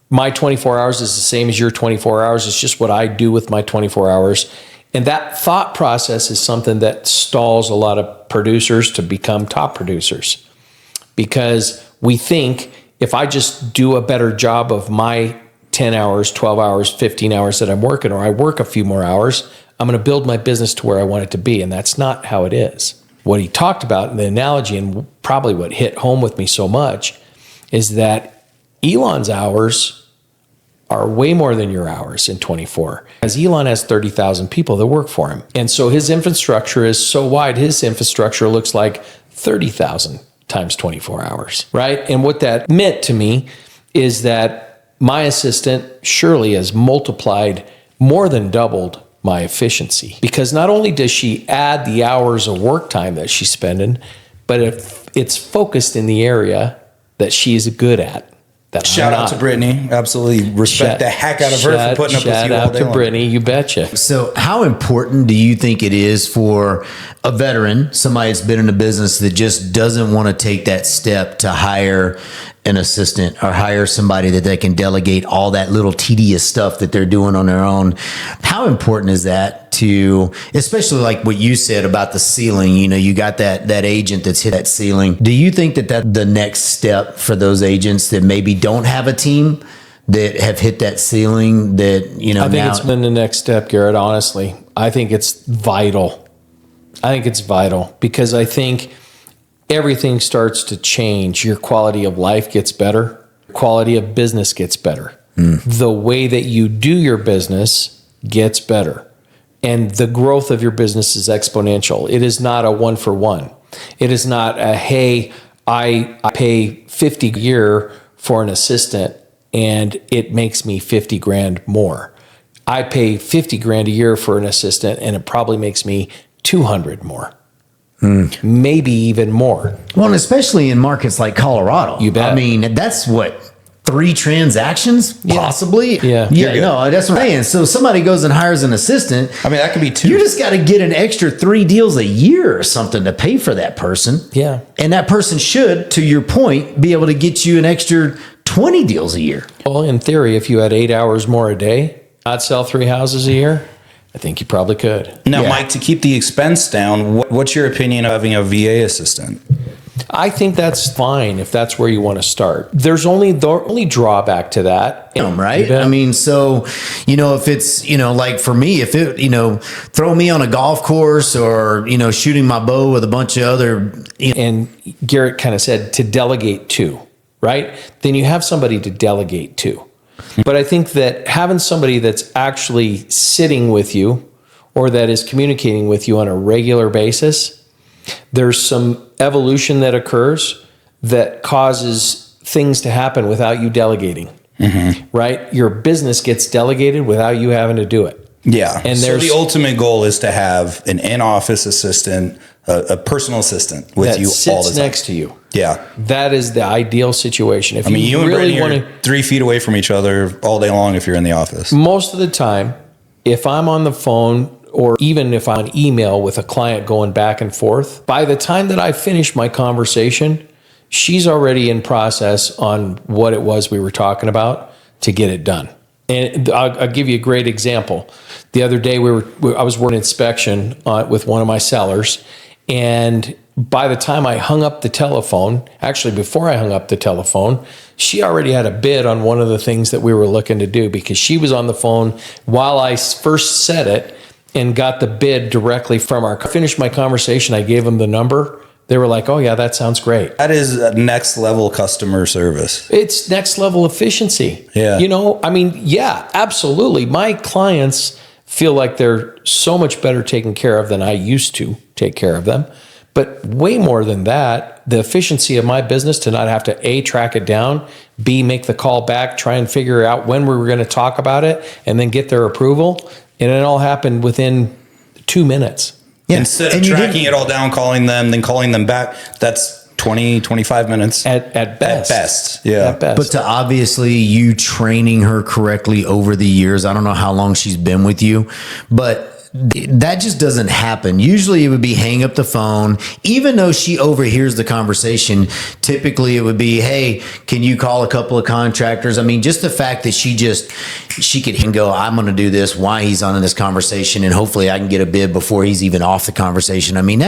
my 24 hours is the same as your 24 hours. It's just what I do with my 24 hours. And that thought process is something that stalls a lot of producers to become top producers, because we think if I just do a better job of my 10 hours, 12 hours, 15 hours that I'm working, or I work a few more hours, I'm going to build my business to where I want it to be. And that's not how it is. What he talked about in the analogy, and probably what hit home with me so much, is that Elon's hours are way more than your hours in 24. As Elon has 30,000 people that work for him. And so his infrastructure is so wide, his infrastructure looks like 30,000 times 24 hours, right? And what that meant to me is that my assistant Shirley has multiplied, more than doubled my efficiency, because not only does she add the hours of work time that she's spending, but it's focused in the area that she's good at. Shout out to Brittany. Absolutely respect the heck out of her for putting up with you all day long. Shout out to Brittany, you betcha. So how important do you think it is for a veteran, somebody that's been in a business that just doesn't want to take that step to hire an assistant or hire somebody that they can delegate all that little tedious stuff that they're doing on their own? How important is that to, especially like what you said about the ceiling, you got that agent that's hit that ceiling. Do you think that the next step for those agents that maybe don't have a team that have hit that ceiling that, I think it's been the next step, Garrett, honestly. I think it's vital. Because I think everything starts to change. Your quality of life gets better. Quality of business gets better. The way that you do your business gets better. And the growth of your business is exponential. It is not a 1-for-1. It is not a, hey, I pay $50 a year for an assistant and it makes me 50 grand more. I pay 50 grand a year for an assistant and it probably makes me 200 more. Maybe even more. Well, and especially in markets like Colorado. You bet. I mean, that's what, 3 transactions possibly? Yeah. No, that's what I'm saying. So somebody goes and hires an assistant. I mean, that could be 2. You just got to get an extra 3 deals a year or something to pay for that person. Yeah. And that person should, to your point, be able to get you an extra 20 deals a year. Well, in theory, if you had 8 hours more a day, I'd sell 3 houses a year. I think you probably could. Now, Mike, to keep the expense down, what's your opinion of having a VA assistant? I think that's fine if that's where you want to start. There's only the only drawback to that, right? I mean, so, if it's, like for me, if it, throw me on a golf course or, shooting my bow with a bunch of other. And Garrett kind of said to delegate to, right? Then you have somebody to delegate to. But I think that having somebody that's actually sitting with you or that is communicating with you on a regular basis, there's some evolution that occurs that causes things to happen without you delegating, right? Your business gets delegated without you having to do it. Yeah. And so the ultimate goal is to have an in-office assistant, a personal assistant with you all the time. Next to you. Yeah. That is the ideal situation. If you and really Brittany are 3 feet away from each other all day long if you're in the office. Most of the time, if I'm on the phone or even if I'm on email with a client going back and forth, by the time that I finish my conversation, she's already in process on what it was we were talking about to get it done. And I'll give you a great example. The other day, I was working inspection with one of my sellers, and by the time I hung up the telephone, actually before I hung up the telephone, she already had a bid on one of the things that we were looking to do, because she was on the phone while I first said it and got the bid directly from her. I finished my conversation. I gave them the number. They were like, oh yeah, that sounds great. That is next level customer service. It's next level efficiency. Yeah. You know, I mean, yeah, absolutely. My clients feel like they're so much better taken care of than I used to take care of them. But way more than that, the efficiency of my business to not have to A, track it down, B, make the call back, try and figure out when we were going to talk about it, and then get their approval. And it all happened within 2 minutes. Yeah. Instead of tracking it all down, calling them, then calling them back, that's 20, 25 minutes. At best. At best. Yeah. At best. But to obviously you training her correctly over the years, I don't know how long she's been with you, but that just doesn't happen. Usually it would be hang up the phone. Even though she overhears the conversation, typically it would be, hey, can you call a couple of contractors? I mean, just the fact that she could go, I'm going to do this while he's on in this conversation, and hopefully I can get a bid before he's even off the conversation. I mean,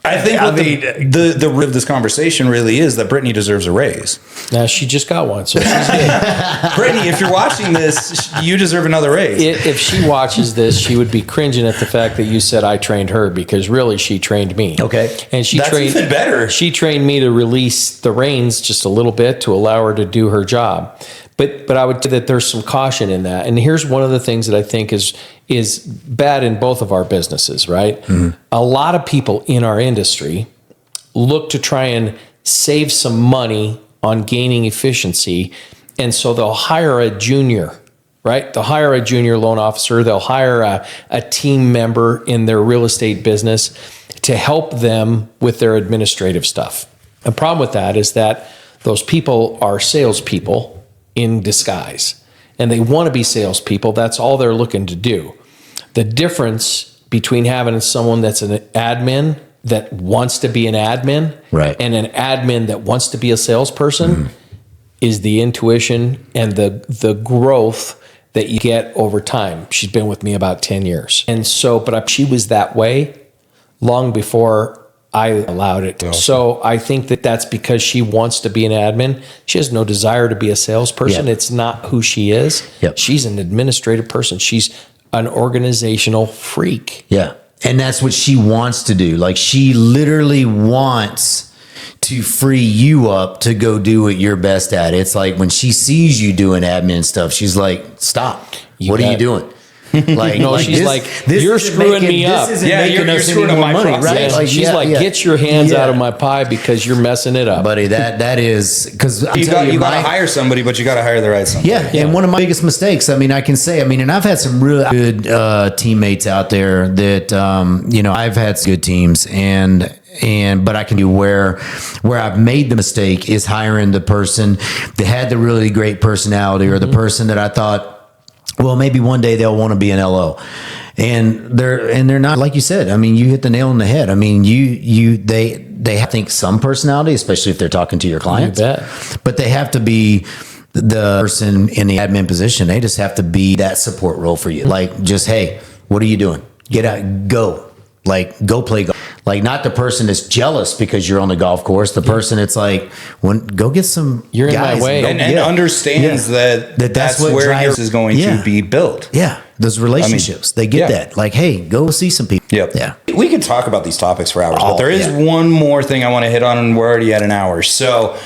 I think what the root of this conversation really is that Brittany deserves a raise. Now she just got one, so she's good. Brittany, if you're watching this, you deserve another raise. If she watches this, she would be cringing at the fact that you said I trained her, because really she trained me. Okay. And That's even better. She trained me to release the reins just a little bit to allow her to do her job. But I would say that there's some caution in that. And here's one of the things that I think is bad in both of our businesses, right? Mm-hmm. A lot of people in our industry look to try and save some money on gaining efficiency. And so they'll hire a junior, right? They'll hire a junior loan officer. They'll hire a team member in their real estate business to help them with their administrative stuff. The problem with that is that those people are salespeople in disguise, and they want to be salespeople. That's all they're looking to do. The difference between having someone that's an admin that wants to be an admin, right, and an admin that wants to be a salesperson is the intuition and the growth that you get over time. She's been with me about 10 years. And so, but she was that way long before I allowed it. Awesome. So I think that that's because she wants to be an admin. She has no desire to be a salesperson. Yep. It's not who she is. Yep. She's an administrative person. She's an organizational freak. Yeah. And that's what she wants to do. Like, she literally wants to free you up to go do what you're best at. It's like when she sees you doing admin stuff, she's like, stop. What are you doing? Like, no, she's this, like, this you're screwing me up. Yeah, you're screwing up my money, right? Yeah. Like, she's like, get your hands out of my pie because you're messing it up, buddy. That is because you got to hire somebody, but you got to hire the right somebody. Yeah, and one of my biggest mistakes. I mean, I can say, and I've had some really good teammates out there that I've had some good teams but I can do where I've made the mistake is hiring the person that had the really great personality, or the person that I thought, well, maybe one day they'll want to be an LO, and they're not, like you said. I mean, you hit the nail on the head. I mean, they have, I think, some personality, especially if they're talking to your clients. You bet. But they have to be the person in the admin position. They just have to be that support role for you. Like, just, hey, what are you doing? Get out, go. Like, go play golf. Like, not the person that's jealous because you're on the golf course. The person that's like, go get some. You're guys in my way, and understands that's where yours is going to be built. Yeah, those relationships, they get that. Like, hey, go see some people. Yep. Yeah, we could talk about these topics for hours, but there is one more thing I want to hit on, and we're already at an hour. So,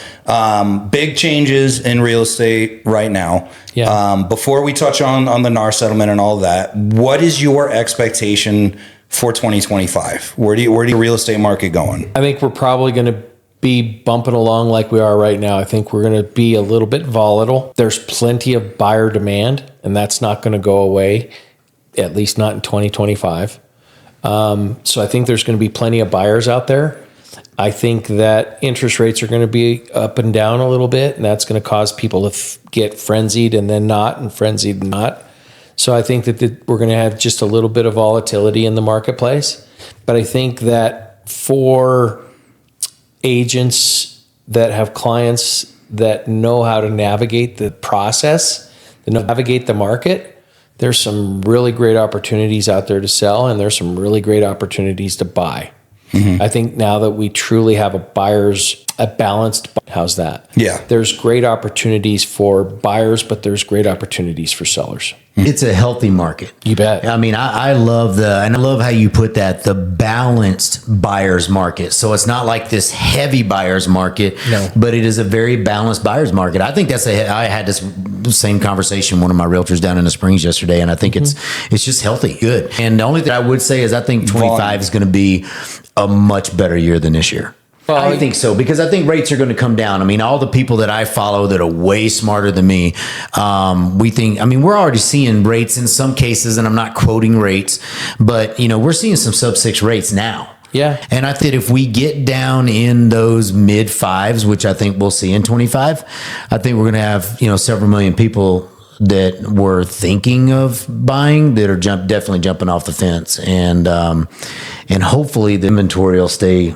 big changes in real estate right now. Yeah. Before we touch on the NAR settlement and all that, what is your expectation for 2025? Where do you real estate market going? I think we're probably going to be bumping along like we are right now. I think we're going to be a little bit volatile. There's plenty of buyer demand, and that's not going to go away, at least not in 2025. So I think there's going to be plenty of buyers out there. I think that interest rates are going to be up and down a little bit, and that's going to cause people to get frenzied and then not, and frenzied and not. So I think that we're going to have just a little bit of volatility in the marketplace. But I think that for agents that have clients that know how to navigate the process, navigate the market, there's some really great opportunities out there to sell, and there's some really great opportunities to buy. I think now that we truly have a balanced, how's that? Yeah. There's great opportunities for buyers, but there's great opportunities for sellers. It's a healthy market. You bet. I mean, I love and I love how you put that, the balanced buyer's market. So it's not like this heavy buyer's market, No. but it is a very balanced buyer's market. I think I had this same conversation with one of my realtors down in the Springs yesterday, and I think it's just healthy, good. And the only thing I would say is I think 25 is going to be a much better year than this year. Well, I think so, because I think rates are going to come down. I mean, all the people that I follow that are way smarter than me, we're already seeing rates in some cases, and I'm not quoting rates, but we're seeing some sub-6 rates now. Yeah. And I think if we get down in those mid 5s, which I think we'll see in 25, I think we're going to have, several million people that were thinking of buying that are definitely jumping off the fence. And hopefully the inventory will stay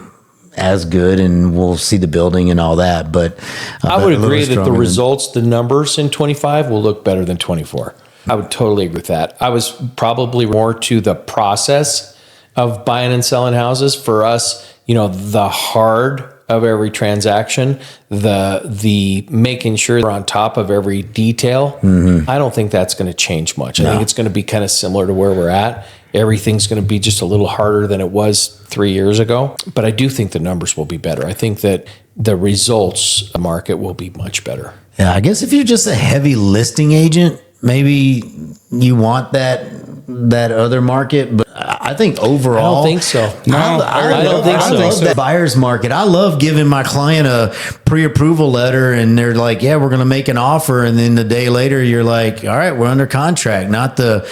as good and we'll see the building and all that. But I would agree that the results, the numbers in 25 will look better than 24. I would totally agree with that. I was probably more to the process of buying and selling houses. For us, the hard of every transaction, the making sure we're on top of every detail. I don't think that's going to change much. I think it's going to be kind of similar to where we're at. Everything's going to be just a little harder than it was 3 years ago. But I do think the numbers will be better. I think that the results market will be much better. Yeah, I guess if you're just a heavy listing agent, maybe you want that other market, but I think overall, I don't think so. No, I don't think so. I love that buyer's market. I love giving my client a pre-approval letter, and they're like, "Yeah, we're going to make an offer," and then the day later, you're like, "All right, we're under contract." Not the,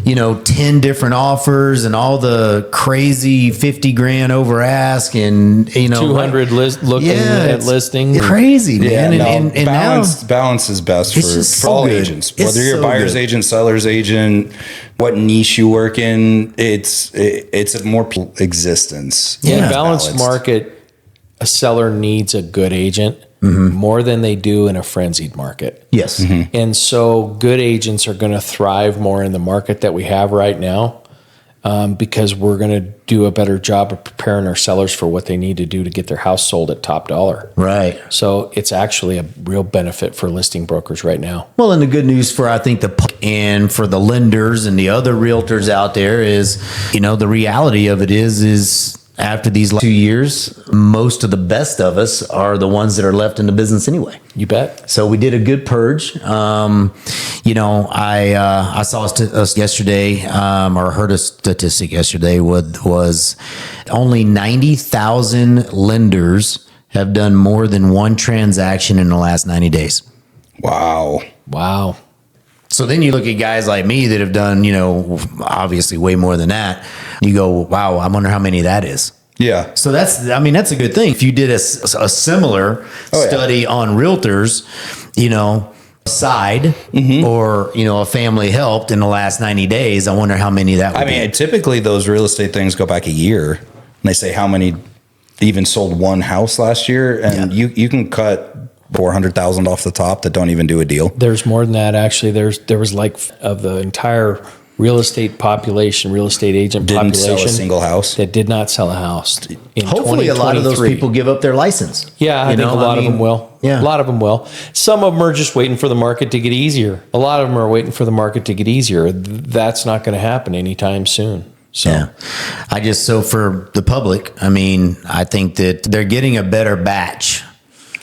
10 different offers and all the crazy 50 grand over ask, and 200 looking at listings. It's crazy, man. Yeah, and balance is best for all good. agents. It's Whether you're a so buyer's good. agent, seller's agent, what niche you work in, it's a more existence. In Yeah. a balanced market, a seller needs a good agent more than they do in a frenzied market. Yes. And so good agents are going to thrive more in the market that we have right now because we're going to do a better job of preparing our sellers for what they need to do to get their house sold at top dollar. Right. So it's actually a real benefit for listing brokers right now. Well, and the good news for, I think, and for the lenders and the other realtors out there is, the reality of it is after these 2 years, most of the best of us are the ones that are left in the business anyway. You bet. So we did a good purge. I saw yesterday, or heard a statistic yesterday, was only 90,000 lenders have done more than one transaction in the last 90 days. Wow. So then you look at guys like me that have done, obviously way more than that. You go, wow, I wonder how many that is. Yeah. So that's a good thing. If you did a similar study on realtors, side or, a family helped in the last 90 days, I wonder how many that would be. Typically those real estate things go back a year and they say how many even sold one house last year. And you can cut 400,000 off the top that don't even do a deal. There's more than that. Actually, there was of the entire real estate agent Didn't population sell a single house. that did not sell a house in Hopefully a lot of those people give up their license. Yeah, I think a lot of them will. Yeah. A lot of them will. Some of them are just waiting for the market to get easier. A lot of them are waiting for the market to get easier. That's not going to happen anytime soon. So. Yeah. So for the public, I think that they're getting a better batch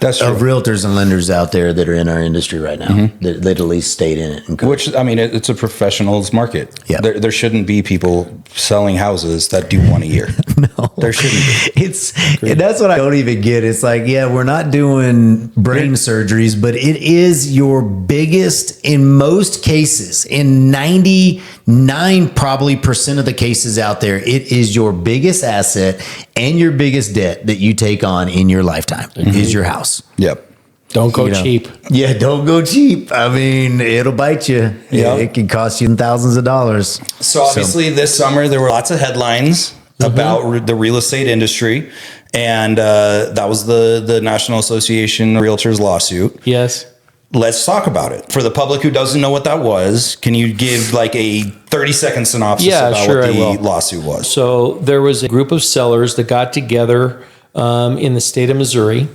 That's true. of realtors and lenders out there that are in our industry right now that at least stayed in it. Which, it's a professionals market. Yeah. There shouldn't be people selling houses that do one a year. No. There shouldn't be. That's what I don't even get. It's like, we're not doing brain surgeries, but it is your biggest, in most cases, in 99 probably % of the cases out there, it is your biggest asset and your biggest debt that you take on in your lifetime is your house. Yep. Don't go cheap. Yeah, don't go cheap. It'll bite you. Yeah. It can cost you thousands of dollars. So obviously this summer there were lots of headlines about the real estate industry, and that was the National Association of Realtors lawsuit. Yes. let's talk about it. For the public who doesn't know what that was, can you give like a 30-second synopsis about what the lawsuit was? So there was a group of sellers that got together in the state of Missouri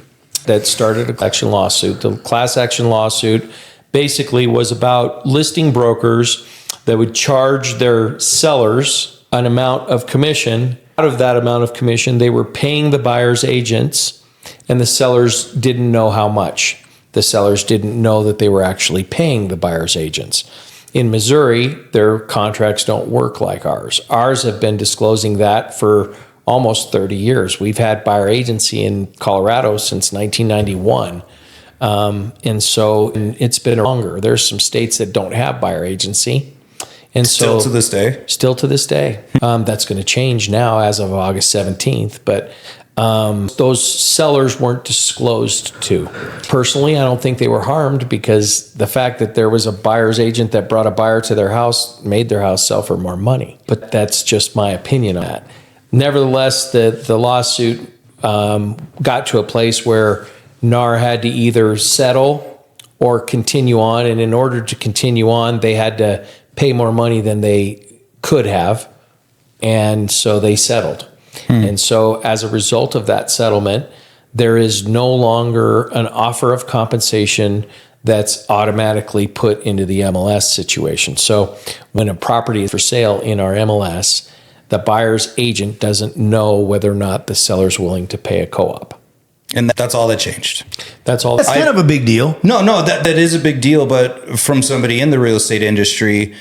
that started a class action lawsuit. The class action lawsuit basically was about listing brokers that would charge their sellers an amount of commission. Out of that amount of commission, they were paying the buyer's agents, and the sellers didn't know how much. The sellers didn't know that they were actually paying the buyer's agents. In Missouri, their contracts don't work like ours. Ours have been disclosing that for almost 30 years. We've had buyer agency in Colorado since 1991. And so it's been longer. There's some states that don't have buyer agency. And still to this day? Still to this day. That's going to change now as of August 17th. But those sellers weren't disclosed to. Personally, I don't think they were harmed because the fact that there was a buyer's agent that brought a buyer to their house made their house sell for more money. But that's just my opinion on that. Nevertheless, the lawsuit got to a place where NAR had to either settle or continue on. And in order to continue on, they had to pay more money than they could have. And so they settled. And so as a result of that settlement, there is no longer an offer of compensation that's automatically put into the MLS situation. So when a property is for sale in our MLS, the buyer's agent doesn't know whether or not the seller's willing to pay a co-op. And that's all that changed. That's all. That's kind of a big deal. No, that is a big deal. But from somebody in the real estate industry,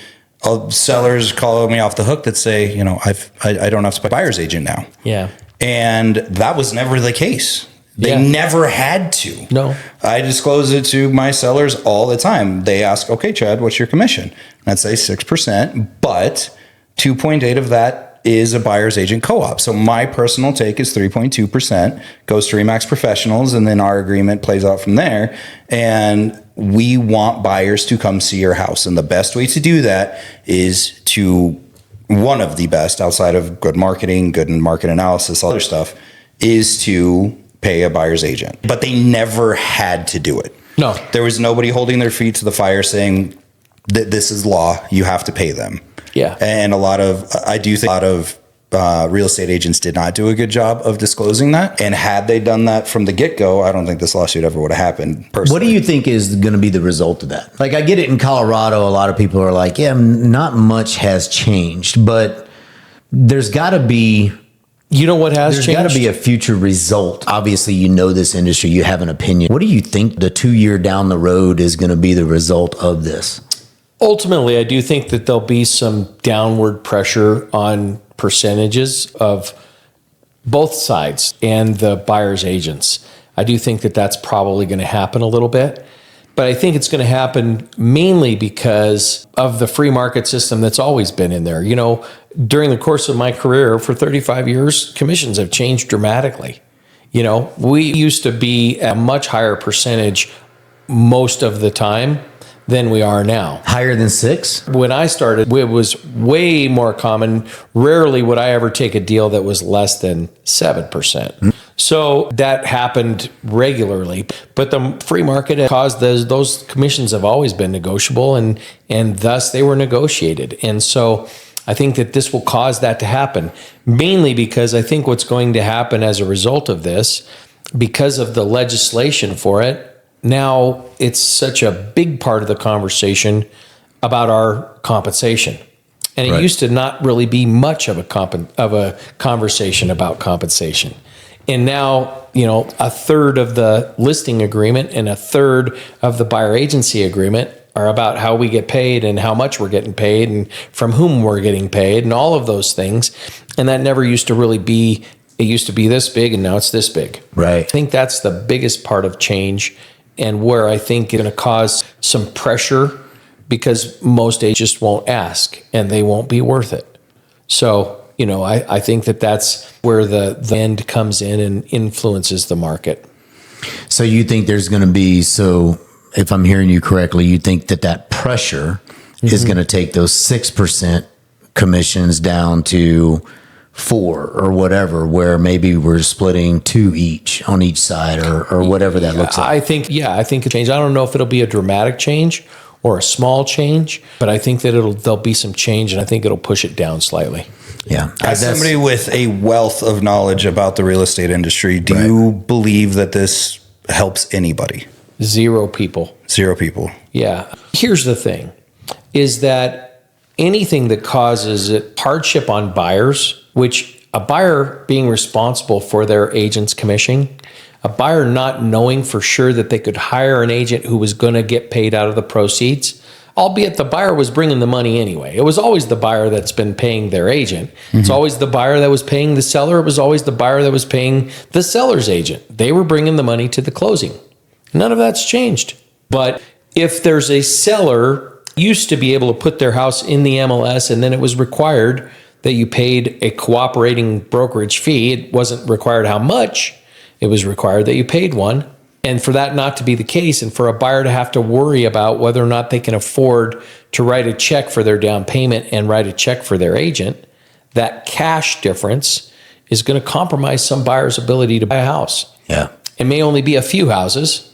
sellers call me off the hook that say, you know, I don't have to pay a buyer's agent now. Yeah. And that was never the case. They never had to. No. I disclose it to my sellers all the time. They ask, okay, Chad, what's your commission? And I'd say 6%, but 2.8 of that is a buyer's agent co-op. So my personal take is 3.2% goes to REMAX Professionals, and then our agreement plays out from there. And we want buyers to come see your house. And the best way to do that is to, one of the best outside of good marketing, good market analysis, all other stuff, is to pay a buyer's agent. But they never had to do it. No. There was nobody holding their feet to the fire saying that this is law, you have to pay them. Yeah. And I do think a lot of real estate agents did not do a good job of disclosing that. And had they done that from the get-go, I don't think this lawsuit ever would have happened personally. What do you think is going to be the result of that? Like, I get it in Colorado, a lot of people are like, yeah, not much has changed, but there's got to be... You know what has changed? There's got to be a future result. Obviously, you know this industry, you have an opinion. What do you think the 2 year down the road is going to be the result of this? Ultimately, I do think that there'll be some downward pressure on percentages of both sides and the buyer's agents. I do think that that's probably going to happen a little bit, but I think it's going to happen mainly because of the free market system that's always been in there. You know, during the course of my career for 35 years, commissions have changed dramatically. You know, we used to be at a much higher percentage most of the time than we are now. Higher than 6? When I started, it was way more common. Rarely would I ever take a deal that was less than 7%. So that happened regularly. But the free market has caused those commissions have always been negotiable, and thus they were negotiated. And so I think that this will cause that to happen, mainly because I think what's going to happen as a result of this, because of the legislation for it, now it's such a big part of the conversation about our compensation. And it used to not really be much of a conversation about compensation. And now, you know, a third of the listing agreement and a third of the buyer agency agreement are about how we get paid and how much we're getting paid and from whom we're getting paid and all of those things. And that never used to really be, it used to be this big and now it's this big. Right. I think that's the biggest part of change, and where I think it's going to cause some pressure because most agents just won't ask and they won't be worth it. So, you know, I think that that's where the end comes in and influences the market. So you think there's going to be, so if I'm hearing you correctly, you think that pressure is going to take those 6% commissions down to 4 or whatever, where maybe we're splitting 2 each on each side or whatever that looks like. I think it changed. I don't know if it'll be a dramatic change or a small change, but I think that there'll be some change, and I think it'll push it down slightly. Yeah. As somebody with a wealth of knowledge about the real estate industry, do you believe that this helps anybody? 0 people. 0 people. Yeah. Here's the thing, is that anything that causes hardship on buyers, which a buyer being responsible for their agent's commission, a buyer not knowing for sure that they could hire an agent who was going to get paid out of the proceeds, albeit the buyer was bringing the money anyway. It was always the buyer that's been paying their agent. It's always the buyer that was paying the seller. It was always the buyer that was paying the seller's agent. They were bringing the money to the closing. None of that's changed. But if there's a seller used to be able to put their house in the MLS, and then it was required that you paid a cooperating brokerage fee. It wasn't required how much, it was required that you paid one. And for that not to be the case, and for a buyer to have to worry about whether or not they can afford to write a check for their down payment and write a check for their agent, that cash difference is going to compromise some buyers' ability to buy a house. Yeah. It may only be a few houses,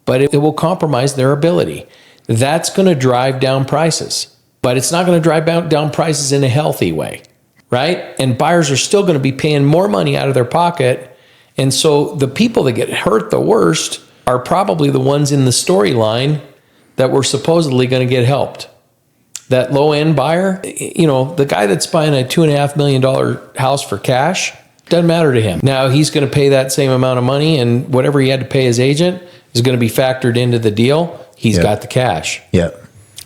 but it will compromise their ability. That's going to drive down prices, but it's not going to drive down prices in a healthy way, right? And buyers are still going to be paying more money out of their pocket. And so the people that get hurt the worst are probably the ones in the storyline that were supposedly going to get helped. That low-end buyer, the guy that's buying a $2.5 million house for cash, doesn't matter to him. Now he's going to pay that same amount of money, and whatever he had to pay his agent is going to be factored into the deal. He's got the cash. Yeah.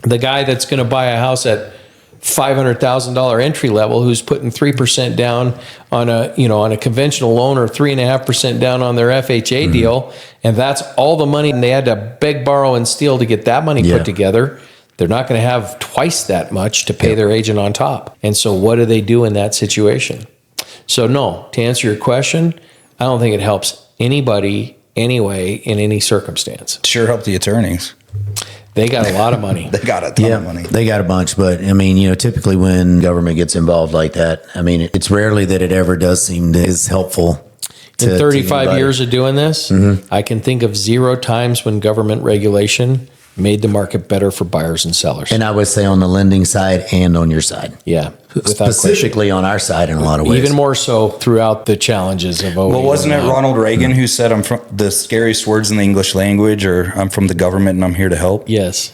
The guy that's going to buy a house at $500,000 entry level, who's putting 3% down on a conventional loan, or 3.5% down on their FHA deal, and that's all the money, and they had to beg, borrow, and steal to get that money put together. They're not going to have twice that much to pay their agent on top. And so what do they do in that situation? So no, to answer your question, I don't think it helps anybody anyway in any circumstance. Sure help the attorneys. They got a lot of money. They got a ton of money. They got a bunch, but typically when government gets involved like that, it's rarely that it ever does seem as helpful. In 35 years of doing this, I can think of 0 times when government regulation made the market better for buyers and sellers. And I would say on the lending side and on your side. Yeah. Specifically on our side in a lot of ways. Even more so throughout the challenges of Well, wasn't it Ronald Reagan who said, "I'm from the scariest words in the English language," or "I'm from the government and I'm here to help"? Yes.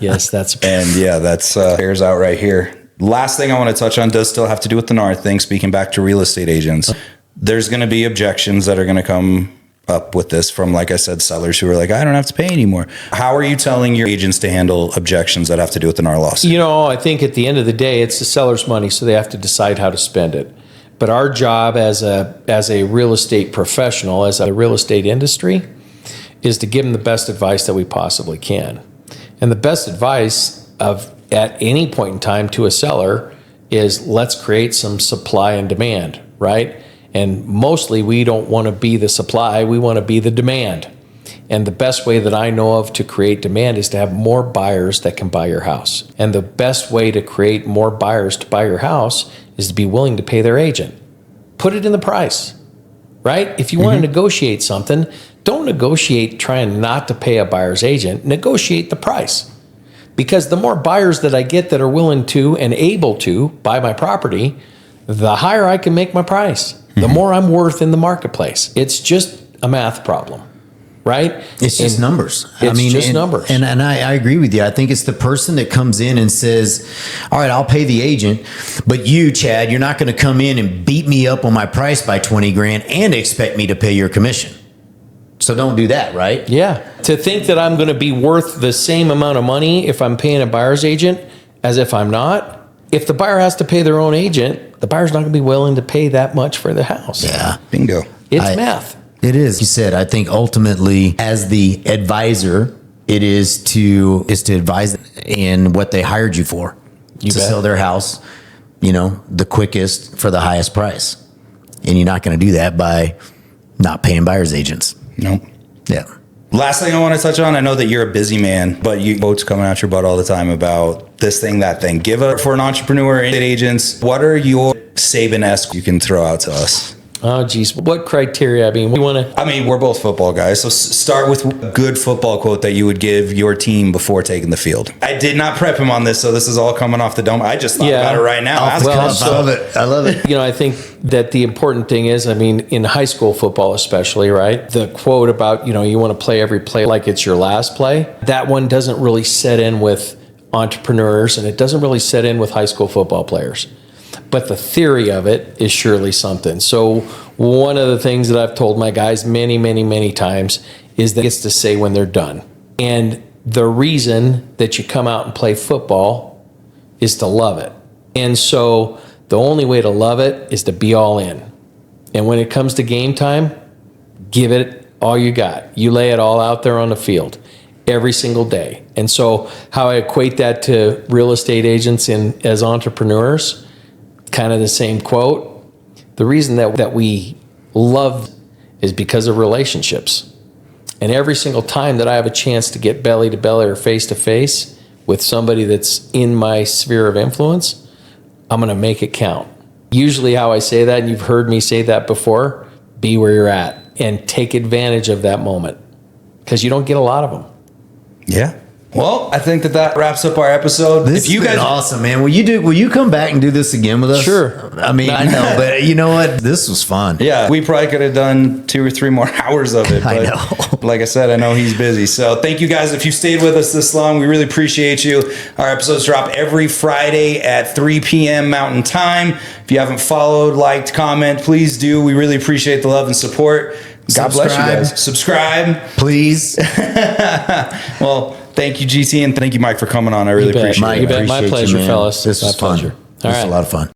Yes, that's... And yeah, that's bears out right here. Last thing I want to touch on does still have to do with the NAR thing, speaking back to real estate agents. There's going to be objections that are going to come up with this from, like I said, sellers who are like, I don't have to pay anymore. How are you telling your agents to handle objections that have to do with the NAR lawsuit? I think at the end of the day, it's the seller's money, so they have to decide how to spend it. But our job as a real estate professional, as a real estate industry, is to give them the best advice that we possibly can. And the best advice at any point in time to a seller is, let's create some supply and demand, right? And mostly we don't want to be the supply, we want to be the demand. And the best way that I know of to create demand is to have more buyers that can buy your house. And the best way to create more buyers to buy your house is to be willing to pay their agent. Put it in the price, right? If you want to negotiate something, don't negotiate trying not to pay a buyer's agent, negotiate the price. Because the more buyers that I get that are willing to and able to buy my property, the higher I can make my price. The more I'm worth in the marketplace. It's just a math problem, right? It's just numbers. It's just numbers. And I agree with you. I think it's the person that comes in and says, all right, I'll pay the agent, but you, Chad, you're not going to come in and beat me up on my price by 20 grand and expect me to pay your commission. So don't do that, right? Yeah. To think that I'm going to be worth the same amount of money if I'm paying a buyer's agent as if I'm not. If the buyer has to pay their own agent, the buyer's not going to be willing to pay that much for the house. Yeah. Bingo. It's math. It is. You said, I think ultimately as the advisor, it is to advise in what they hired you for. To sell their house, the quickest for the highest price. And you're not going to do that by not paying buyer's agents. Nope. Yeah. Last thing I want to touch on, I know that you're a busy man, but you quotes coming out your butt all the time about this thing, that thing. Give up for an entrepreneur and agents. What are your Saban-esque you can throw out to us? Oh, geez. What criteria? I mean, we want to. I mean, we're both football guys, so start with a good football quote that you would give your team before taking the field. I did not prep him on this, so this is all coming off the dome. I just thought about it right now. I love it. I love it. You know, I think that the important thing is, I mean, in high school football especially, right? The quote about, you know, you want to play every play like it's your last play, that one doesn't really set in with entrepreneurs, and it doesn't really set in with high school football players. But the theory of it is surely something. So one of the things that I've told my guys many, many, many times is that it's to say when they're done. And the reason that you come out and play football is to love it. And so the only way to love it is to be all in. And when it comes to game time, give it all you got. You lay it all out there on the field every single day. And so how I equate that to real estate agents and as entrepreneurs, kind of the same quote. The reason that we love is because of relationships. And every single time that I have a chance to get belly to belly or face to face with somebody that's in my sphere of influence, I'm going to make it count. Usually how I say that, and you've heard me say that before, be where you're at and take advantage of that moment because you don't get a lot of them. Yeah. Well, I think that wraps up our episode. This has been awesome, man. Will you come back and do this again with us? Sure. I mean, I know, but you know what? This was fun. Yeah, we probably could have done 2 or 3 more hours of it. But I know. Like I said, I know he's busy. So thank you guys. If you stayed with us this long, we really appreciate you. Our episodes drop every Friday at 3 p.m. Mountain Time. If you haven't followed, liked, comment, please do. We really appreciate the love and support. God bless you guys. Subscribe. Please. Well, thank you, GT, and thank you, Mike, for coming on. I really appreciate it. My pleasure, fellas. This was fun. Pleasure. This was a lot of fun.